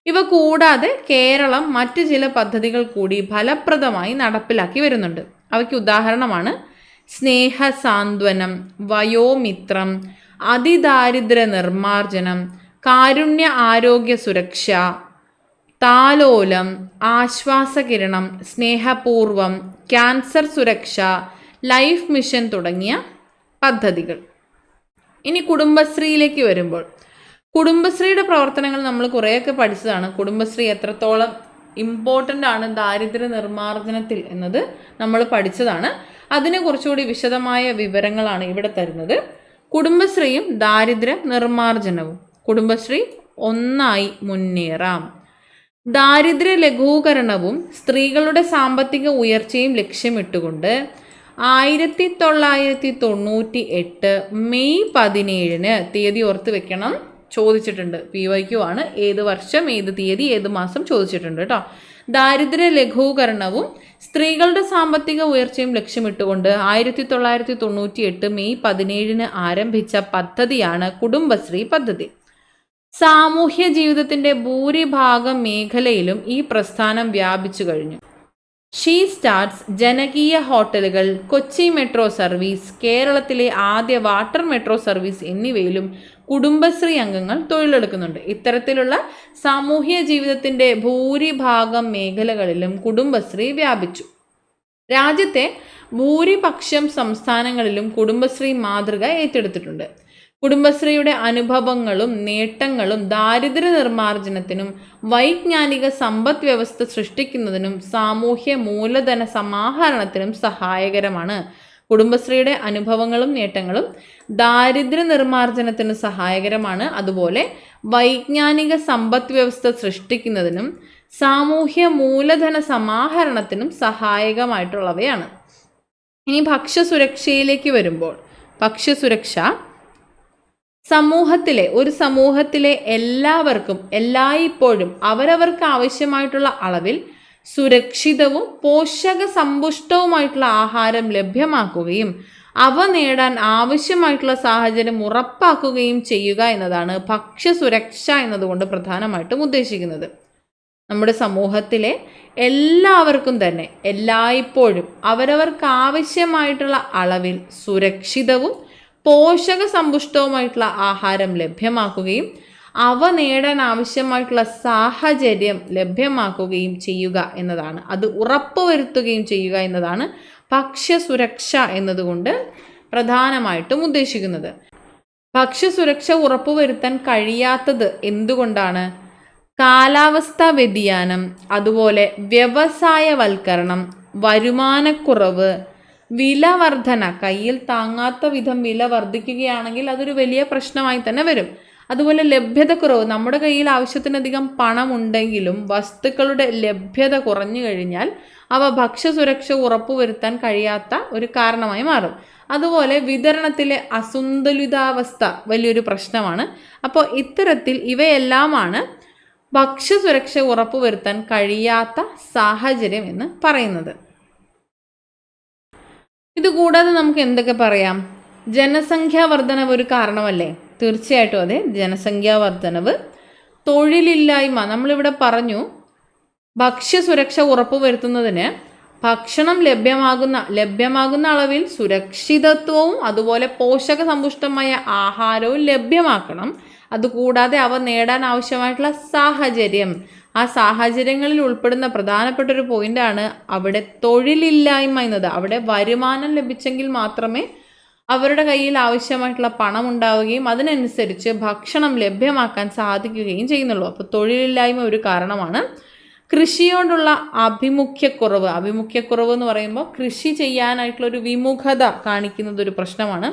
ഇവ കൂടാതെ കേരളം മറ്റ് ചില പദ്ധതികൾ കൂടി ഫലപ്രദമായി നടപ്പിലാക്കി വരുന്നുണ്ട്. അവയ്ക്ക് ഉദാഹരണമാണ് സ്നേഹസാന്ത്വനം, വയോമിത്രം, അതിദാരിദ്ര്യ നിർമ്മാർജ്ജനം, കാരുണ്യ ആരോഗ്യ സുരക്ഷ, താലോലം, ആശ്വാസകിരണം, സ്നേഹപൂർവം, ക്യാൻസർ സുരക്ഷ, ലൈഫ് മിഷൻ തുടങ്ങിയ പദ്ധതികൾ. ഇനി കുടുംബശ്രീയിലേക്ക് വരുമ്പോൾ കുടുംബശ്രീയുടെ പ്രവർത്തനങ്ങൾ നമ്മൾ കുറേയൊക്കെ പഠിച്ചതാണ്. കുടുംബശ്രീ എത്രത്തോളം ഇമ്പോർട്ടൻ്റ് ആണ് ദാരിദ്ര്യ നിർമ്മാർജ്ജനത്തിൽ എന്നത് നമ്മൾ പഠിച്ചതാണ്. അതിനെ കുറച്ചുകൂടി വിശദമായ വിവരങ്ങളാണ് ഇവിടെ തരുന്നത്. കുടുംബശ്രീയും ദാരിദ്ര്യ നിർമ്മാർജ്ജനവും. കുടുംബശ്രീ ഒന്നായി മുന്നേറാം. ദാരിദ്ര്യ ലഘൂകരണവും സ്ത്രീകളുടെ സാമ്പത്തിക ഉയർച്ചയും ലക്ഷ്യമിട്ടുകൊണ്ട് 1998 മെയ് 17 തീയതി ഓർത്ത് വെക്കണം, ചോദിച്ചിട്ടുണ്ട്. PYQ ആണ്. ഏത് വർഷം, ഏത് തീയതി, ഏത് മാസം ചോദിച്ചിട്ടുണ്ട് കേട്ടോ. ദാരിദ്ര്യ ലഘൂകരണവും സ്ത്രീകളുടെ സാമ്പത്തിക ഉയർച്ചയും ലക്ഷ്യമിട്ടുകൊണ്ട് 1998 മെയ് 17 ആരംഭിച്ച പദ്ധതിയാണ് കുടുംബശ്രീ പദ്ധതി. സാമൂഹ്യ ജീവിതത്തിൻ്റെ ഭൂരിഭാഗം മേഖലയിലും ഈ പ്രസ്ഥാനം വ്യാപിച്ചു കഴിഞ്ഞു. ഷീ സ്റ്റാർട്ട്സ് ജനകീയ ഹോട്ടലുകൾ, കൊച്ചി മെട്രോ സർവീസ്, കേരളത്തിലെ ആദ്യ വാട്ടർ മെട്രോ സർവീസ് എന്നിവയിലും കുടുംബശ്രീ അംഗങ്ങൾ തൊഴിലെടുക്കുന്നുണ്ട്. ഇത്തരത്തിലുള്ള സാമൂഹ്യ ജീവിതത്തിൻ്റെ ഭൂരിഭാഗം മേഖലകളിലും കുടുംബശ്രീ വ്യാപിച്ചു. രാജ്യത്തെ ഭൂരിപക്ഷം സംസ്ഥാനങ്ങളിലും കുടുംബശ്രീ മാതൃക ഏറ്റെടുത്തിട്ടുണ്ട്. കുടുംബശ്രീയുടെ അനുഭവങ്ങളും നേട്ടങ്ങളും ദാരിദ്ര്യ നിർമ്മാർജ്ജനത്തിനും വൈജ്ഞാനിക സമ്പദ് വ്യവസ്ഥ സൃഷ്ടിക്കുന്നതിനും സാമൂഹ്യ മൂലധന സമാഹരണത്തിനും സഹായകരമാണ്. കുടുംബശ്രീയുടെ അനുഭവങ്ങളും നേട്ടങ്ങളും ദാരിദ്ര്യ നിർമ്മാർജ്ജനത്തിന് സഹായകരമാണ്. അതുപോലെ വൈജ്ഞാനിക സമ്പദ് വ്യവസ്ഥ സൃഷ്ടിക്കുന്നതിനും സാമൂഹ്യ മൂലധന സമാഹരണത്തിനും സഹായകമായിട്ടുള്ളവയാണ്. ഇനി ഭക്ഷ്യസുരക്ഷയിലേക്ക് വരുമ്പോൾ, ഭക്ഷ്യസുരക്ഷ ഒരു സമൂഹത്തിലെ എല്ലാവർക്കും എല്ലായ്പ്പോഴും അവരവർക്ക് ആവശ്യമായിട്ടുള്ള അളവിൽ സുരക്ഷിതവും പോഷക സമ്പുഷ്ടവുമായിട്ടുള്ള ആഹാരം ലഭ്യമാക്കുകയും അവ നേടാൻ ആവശ്യമായിട്ടുള്ള സാഹചര്യം ഉറപ്പാക്കുകയും ചെയ്യുക എന്നതാണ് ഭക്ഷ്യസുരക്ഷ എന്നതുകൊണ്ട് പ്രധാനമായിട്ടും ഉദ്ദേശിക്കുന്നത്. നമ്മുടെ സമൂഹത്തിലെ എല്ലാവർക്കും തന്നെ എല്ലായ്പ്പോഴും അവരവർക്ക് ആവശ്യമായിട്ടുള്ള അളവിൽ സുരക്ഷിതവും പോഷക സമ്പുഷ്ടവുമായിട്ടുള്ള ആഹാരം ലഭ്യമാക്കുകയും അവ നേടാൻ ആവശ്യമായിട്ടുള്ള സാഹചര്യം ലഭ്യമാക്കുകയും ചെയ്യുക എന്നതാണ്, അത് ഉറപ്പുവരുത്തുകയും ചെയ്യുക എന്നതാണ് ഭക്ഷ്യസുരക്ഷ എന്നതുകൊണ്ട് പ്രധാനമായിട്ടും ഉദ്ദേശിക്കുന്നത്. ഭക്ഷ്യസുരക്ഷ ഉറപ്പുവരുത്താൻ കഴിയാത്തത് എന്തുകൊണ്ടാണ്? കാലാവസ്ഥാ വ്യതിയാനം, അതുപോലെ വ്യവസായവൽക്കരണം, വരുമാനക്കുറവ്, വില വർധന, കയ്യിൽ താങ്ങാത്ത വിധം വില വർദ്ധിക്കുകയാണെങ്കിൽ അതൊരു വലിയ പ്രശ്നമായി തന്നെ വരും. അതുപോലെ ലഭ്യതക്കുറവ്, നമ്മുടെ കയ്യിൽ ആവശ്യത്തിനധികം പണമുണ്ടെങ്കിലും വസ്തുക്കളുടെ ലഭ്യത കുറഞ്ഞു കഴിഞ്ഞാൽ അവ ഭക്ഷ്യസുരക്ഷ ഉറപ്പുവരുത്താൻ കഴിയാത്ത ഒരു കാരണമായി മാറും. അതുപോലെ വിതരണത്തിലെ അസന്തുലിതാവസ്ഥ വലിയൊരു പ്രശ്നമാണ്. അപ്പോൾ ഇത്തരത്തിൽ ഇവയെല്ലാമാണ് ഭക്ഷ്യസുരക്ഷ ഉറപ്പുവരുത്താൻ കഴിയാത്ത സാഹചര്യം എന്ന് പറയുന്നത്. ഇതുകൂടാതെ നമുക്ക് എന്തൊക്കെ പറയാം? ജനസംഖ്യാ വർധനവ് ഒരു കാരണമല്ലേ? തീർച്ചയായിട്ടും അതെ. ജനസംഖ്യാ വർധനവ്, തൊഴിലില്ലായ്മ, നമ്മളിവിടെ പറഞ്ഞു ഭക്ഷ്യസുരക്ഷ ഉറപ്പുവരുത്തുന്നതിന് ഭക്ഷണം ലഭ്യമാകുന്ന അളവിൽ സുരക്ഷിതത്വവും അതുപോലെ പോഷക സമ്പുഷ്ടമായ ആഹാരവും ലഭ്യമാക്കണം. അതുകൂടാതെ അവ നേടാൻ ആവശ്യമായിട്ടുള്ള സാഹചര്യം, ആ സാഹചര്യങ്ങളിൽ ഉൾപ്പെടുന്ന പ്രധാനപ്പെട്ട ഒരു പോയിന്റാണ് അവിടെ തൊഴിലില്ലായ്മ എന്നത്. അവിടെ വരുമാനം ലഭിച്ചെങ്കിൽ മാത്രമേ അവരുടെ കയ്യിൽ ആവശ്യമായിട്ടുള്ള പണം ഉണ്ടാവുകയും അതിനനുസരിച്ച് ഭക്ഷണം ലഭ്യമാക്കാൻ സാധിക്കുകയും ചെയ്യുന്നുള്ളൂ. അപ്പോൾ തൊഴിലില്ലായ്മ ഒരു കാരണമാണ്. കൃഷിയോടുള്ള അഭിമുഖ്യക്കുറവ് എന്ന് പറയുമ്പോൾ കൃഷി ചെയ്യാനായിട്ടുള്ള ഒരു വിമുഖത കാണിക്കുന്നത് ഒരു പ്രശ്നമാണ്.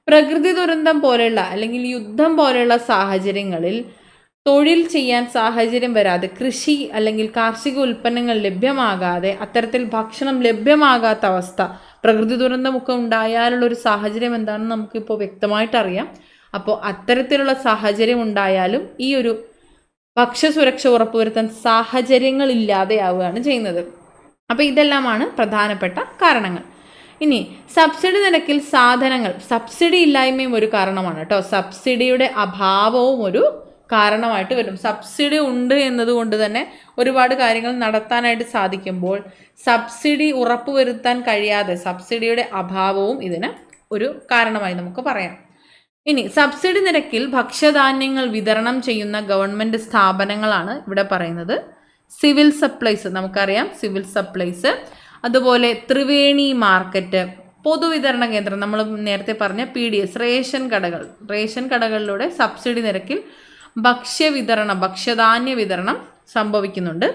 പ്രകൃതി ദുരന്തം പോലെയുള്ള അല്ലെങ്കിൽ യുദ്ധം പോലെയുള്ള സാഹചര്യങ്ങളിൽ തൊഴിൽ ചെയ്യാൻ സാഹചര്യം വരാതെ, കൃഷി അല്ലെങ്കിൽ കാർഷിക ഉൽപ്പന്നങ്ങൾ ലഭ്യമാകാതെ, അത്തരത്തിൽ ഭക്ഷണം ലഭ്യമാകാത്ത അവസ്ഥ, പ്രകൃതി ദുരന്തമൊക്കെ ഉണ്ടായാലുള്ളൊരു സാഹചര്യം എന്താണെന്ന് നമുക്കിപ്പോൾ വ്യക്തമായിട്ട് അറിയാം. അപ്പോൾ അത്തരത്തിലുള്ള സാഹചര്യം ഉണ്ടായാലും ഈ ഒരു ഭക്ഷ്യസുരക്ഷ ഉറപ്പുവരുത്താൻ സാഹചര്യങ്ങൾ ഇല്ലാതെയാവുകയാണ് ചെയ്യുന്നത്. അപ്പോൾ ഇതെല്ലാമാണ് പ്രധാനപ്പെട്ട കാരണങ്ങൾ. ഇനി സബ്സിഡി നിരക്കിൽ സാധനങ്ങൾ, സബ്സിഡി ഇല്ലായ്മയും ഒരു കാരണമാണ് കേട്ടോ. സബ്സിഡിയുടെ അഭാവവും ഒരു കാരണമായിട്ട് വരും. സബ്സിഡി ഉണ്ട് എന്നതുകൊണ്ട് തന്നെ ഒരുപാട് കാര്യങ്ങൾ നടത്താനായിട്ട് സാധിക്കുമ്പോൾ സബ്സിഡി ഉറപ്പുവരുത്താൻ കഴിയാതെ സബ്സിഡിയുടെ അഭാവവും ഇതിന് ഒരു കാരണമായി നമുക്ക് പറയാം. ഇനി സബ്സിഡി നിരക്കിൽ ഭക്ഷ്യധാന്യങ്ങൾ വിതരണം ചെയ്യുന്ന ഗവൺമെൻറ് സ്ഥാപനങ്ങളാണ് ഇവിടെ പറയുന്നത്. സിവിൽ സപ്ലൈസ്, നമുക്കറിയാം സിവിൽ സപ്ലൈസ്, അതുപോലെ ത്രിവേണി മാർക്കറ്റ്, പൊതുവിതരണ കേന്ദ്രം, നമ്മൾ നേരത്തെ പറഞ്ഞ PDS, റേഷൻ കടകളിലൂടെ സബ്സിഡി നിരക്കിൽ ഭക്ഷ്യധാന്യ വിതരണം സംഭവിക്കുന്നുണ്ട്.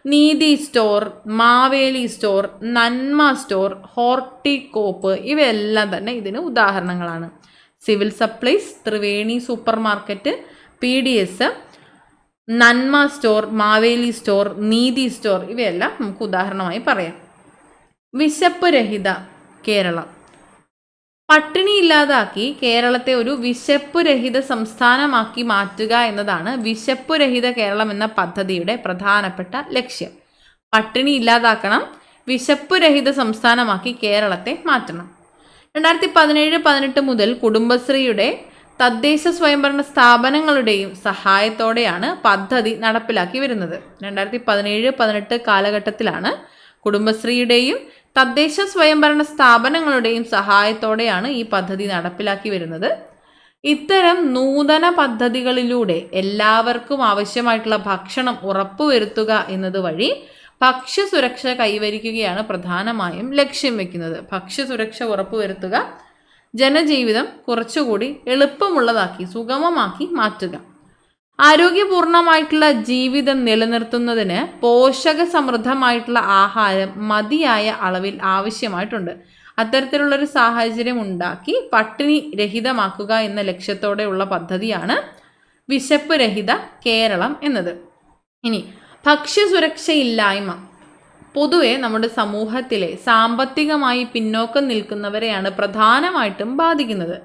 നീതി സ്റ്റോർ, മാവേലി സ്റ്റോർ, നന്മ സ്റ്റോർ, ഹോർട്ടികോപ്പ് ഇവയെല്ലാം തന്നെ ഇതിന് ഉദാഹരണങ്ങളാണ്. Civil supplies, Triveni super market, PDS, നന്മ സ്റ്റോർ, മാവേലി സ്റ്റോർ, നീതി സ്റ്റോർ ഇവയെല്ലാം നമുക്ക് ഉദാഹരണമായി പറയാം. വിശപ്പ് രഹിത കേരളം, പട്ടിണി ഇല്ലാതാക്കി കേരളത്തെ ഒരു വിശപ്പ് രഹിത സംസ്ഥാനമാക്കി മാറ്റുക എന്നതാണ് വിശപ്പ് രഹിത കേരളം എന്ന പദ്ധതിയുടെ പ്രധാനപ്പെട്ട ലക്ഷ്യം. പട്ടിണി ഇല്ലാതാക്കണം, വിശപ്പ് രഹിത സംസ്ഥാനമാക്കി കേരളത്തെ മാറ്റണം. 2017-18 മുതൽ കുടുംബശ്രീയുടെ തദ്ദേശ സ്വയംഭരണ സ്ഥാപനങ്ങളുടെയും സഹായത്തോടെയാണ് പദ്ധതി നടപ്പിലാക്കി വരുന്നത്. 2017-18 കാലഘട്ടത്തിലാണ് കുടുംബശ്രീയുടെയും തദ്ദേശ സ്വയംഭരണ സ്ഥാപനങ്ങളുടെയും സഹായത്തോടെയാണ് ഈ പദ്ധതി നടപ്പിലാക്കി വരുന്നത്. ഇത്തരം നൂതന പദ്ധതികളിലൂടെ എല്ലാവർക്കും ആവശ്യമായിട്ടുള്ള ഭക്ഷണം ഉറപ്പുവരുത്തുക എന്നത് വഴി ഭക്ഷ്യസുരക്ഷ കൈവരിക്കുകയാണ് പ്രധാനമായും ലക്ഷ്യം വെക്കുന്നത്. ഭക്ഷ്യസുരക്ഷ ഉറപ്പുവരുത്തുക, ജനജീവിതം കുറച്ചുകൂടി എളുപ്പമുള്ളതാക്കി സുഗമമാക്കി മാറ്റുക. ആരോഗ്യപൂർണമായിട്ടുള്ള ജീവിതം നിലനിർത്തുന്നതിന് പോഷക സമൃദ്ധമായിട്ടുള്ള ആഹാരം മതിയായ അളവിൽ ആവശ്യമായിട്ടുണ്ട്. അത്തരത്തിലുള്ളൊരു സാഹചര്യം ഉണ്ടാക്കി പട്ടിണി രഹിതമാക്കുക എന്ന ലക്ഷ്യത്തോടെയുള്ള പദ്ധതിയാണ് വിശപ്പ് രഹിത കേരളം എന്നത്. ഇനി ഭക്ഷ്യസുരക്ഷയില്ലായ്മ പൊതുവെ നമ്മുടെ സമൂഹത്തിലെ സാമ്പത്തികമായി പിന്നോക്കം നിൽക്കുന്നവരെയാണ് പ്രധാനമായിട്ടും ബാധിക്കുന്നത്.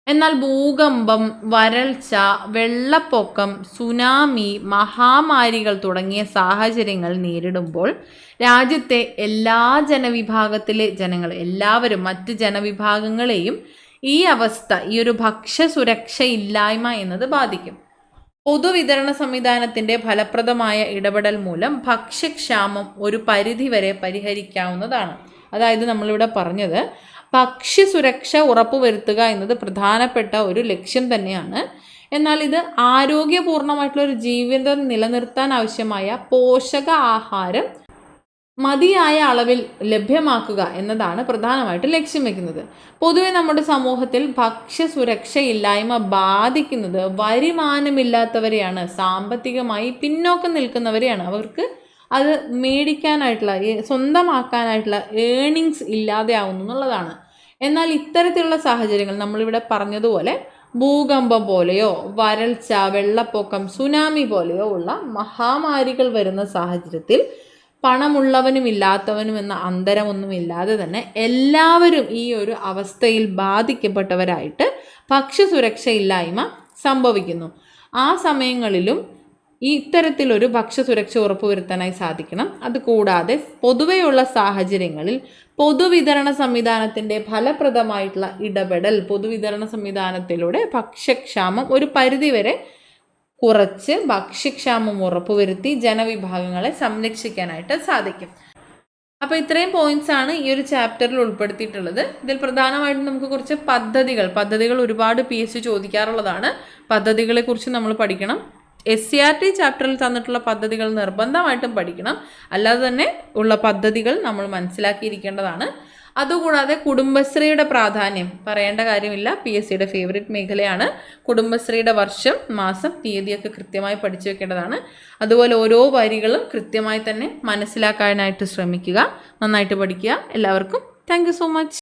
എന്നാൽ ഭൂകമ്പം, വരൾച്ച, വെള്ളപ്പൊക്കം, സുനാമി, മഹാമാരികൾ തുടങ്ങിയ സാഹചര്യങ്ങൾ നേരിടുമ്പോൾ രാജ്യത്തെ എല്ലാ ജനവിഭാഗത്തിലെ ജനങ്ങൾ എല്ലാവരും മറ്റ് ജനവിഭാഗങ്ങളെയും ഈ അവസ്ഥ, ഈ ഒരു ഭക്ഷ്യസുരക്ഷയില്ലായ്മ എന്നത് ബാധിക്കും. പൊതുവിതരണ സംവിധാനത്തിൻ്റെ ഫലപ്രദമായ ഇടപെടൽ മൂലം ഭക്ഷ്യക്ഷാമം ഒരു പരിധിവരെ പരിഹരിക്കാവുന്നതാണ്. അതായത് നമ്മളിവിടെ പറഞ്ഞത് ഭക്ഷ്യസുരക്ഷ ഉറപ്പുവരുത്തുക എന്നത് പ്രധാനപ്പെട്ട ഒരു ലക്ഷ്യം തന്നെയാണ്. എന്നാൽ ഇത് ആരോഗ്യപൂർണമായിട്ടുള്ള ഒരു ജീവിതം നിലനിർത്താൻ ആവശ്യമായ പോഷക ആഹാരം മതിയായ അളവിൽ ലഭ്യമാക്കുക എന്നതാണ് പ്രധാനമായിട്ട് ലക്ഷ്യം വെക്കുന്നത്. പൊതുവെ നമ്മുടെ സമൂഹത്തിൽ ഭക്ഷ്യസുരക്ഷയില്ലായ്മ ബാധിക്കുന്നത് വരുമാനമില്ലാത്തവരെയാണ്, സാമ്പത്തികമായി പിന്നോക്കം നിൽക്കുന്നവരെയാണ്. അവർക്ക് അത് മേടിക്കാനായിട്ടുള്ള, സ്വന്തമാക്കാനായിട്ടുള്ള ഏണിങ്സ് ഇല്ലാതെ ആവുന്നു എന്നുള്ളതാണ്. എന്നാൽ ഇത്തരത്തിലുള്ള സാഹചര്യങ്ങൾ നമ്മളിവിടെ പറഞ്ഞതുപോലെ ഭൂകമ്പം പോലെയോ വരൾച്ച, വെള്ളപ്പൊക്കം, സുനാമി പോലെയോ ഉള്ള മഹാമാരികൾ വരുന്ന സാഹചര്യത്തിൽ പണമുള്ളവനും ഇല്ലാത്തവനും എന്ന അന്തരമൊന്നുമില്ലാതെ തന്നെ എല്ലാവരും ഈ ഒരു അവസ്ഥയിൽ ബാധിക്കപ്പെട്ടവരായിട്ട് ഭക്ഷ്യസുരക്ഷയില്ലായ്മ സംഭവിക്കുന്നു. ആ സമയങ്ങളിലും ഈ ഇത്തരത്തിലൊരു ഭക്ഷ്യസുരക്ഷ ഉറപ്പുവരുത്താനായി സാധിക്കണം. അതുകൂടാതെ പൊതുവെയുള്ള സാഹചര്യങ്ങളിൽ പൊതുവിതരണ സംവിധാനത്തിൻ്റെ ഫലപ്രദമായിട്ടുള്ള ഇടപെടൽ, പൊതുവിതരണ സംവിധാനത്തിലൂടെ ഭക്ഷ്യക്ഷാമം ഒരു പരിധിവരെ കുറച്ച് ഭക്ഷ്യക്ഷാമം ഉറപ്പുവരുത്തി ജനവിഭാഗങ്ങളെ സംരക്ഷിക്കാനായിട്ട് സാധിക്കും. അപ്പോൾ ഇത്രയും പോയിന്റ്സ് ആണ് ഈ ഒരു ചാപ്റ്ററിൽ ഉൾപ്പെടുത്തിയിട്ടുള്ളത്. ഇതിൽ പ്രധാനമായിട്ടും നമുക്ക് കുറച്ച് പദ്ധതികൾ ഒരുപാട് PSC ചോദിക്കാറുള്ളതാണ്. പദ്ധതികളെക്കുറിച്ച് നമ്മൾ പഠിക്കണം. SCRT ചാപ്റ്ററിൽ തന്നിട്ടുള്ള പദ്ധതികൾ നിർബന്ധമായിട്ടും പഠിക്കണം. അല്ലാതെ തന്നെ ഉള്ള പദ്ധതികൾ നമ്മൾ മനസ്സിലാക്കിയിരിക്കേണ്ടതാണ്. അതുകൂടാതെ കുടുംബശ്രീയുടെ പ്രാധാന്യം പറയേണ്ട കാര്യമില്ല. PSCയുടെ ഫേവറേറ്റ് മേഖലയാണ്. കുടുംബശ്രീയുടെ വർഷം, മാസം, തീയതിയൊക്കെ കൃത്യമായി പഠിച്ചു വെക്കേണ്ടതാണ്. അതുപോലെ ഓരോ വരികളും കൃത്യമായി തന്നെ മനസ്സിലാക്കാനായിട്ട് ശ്രമിക്കുക. നന്നായിട്ട് പഠിക്കുക. എല്ലാവർക്കും താങ്ക് യു സോ മച്ച്.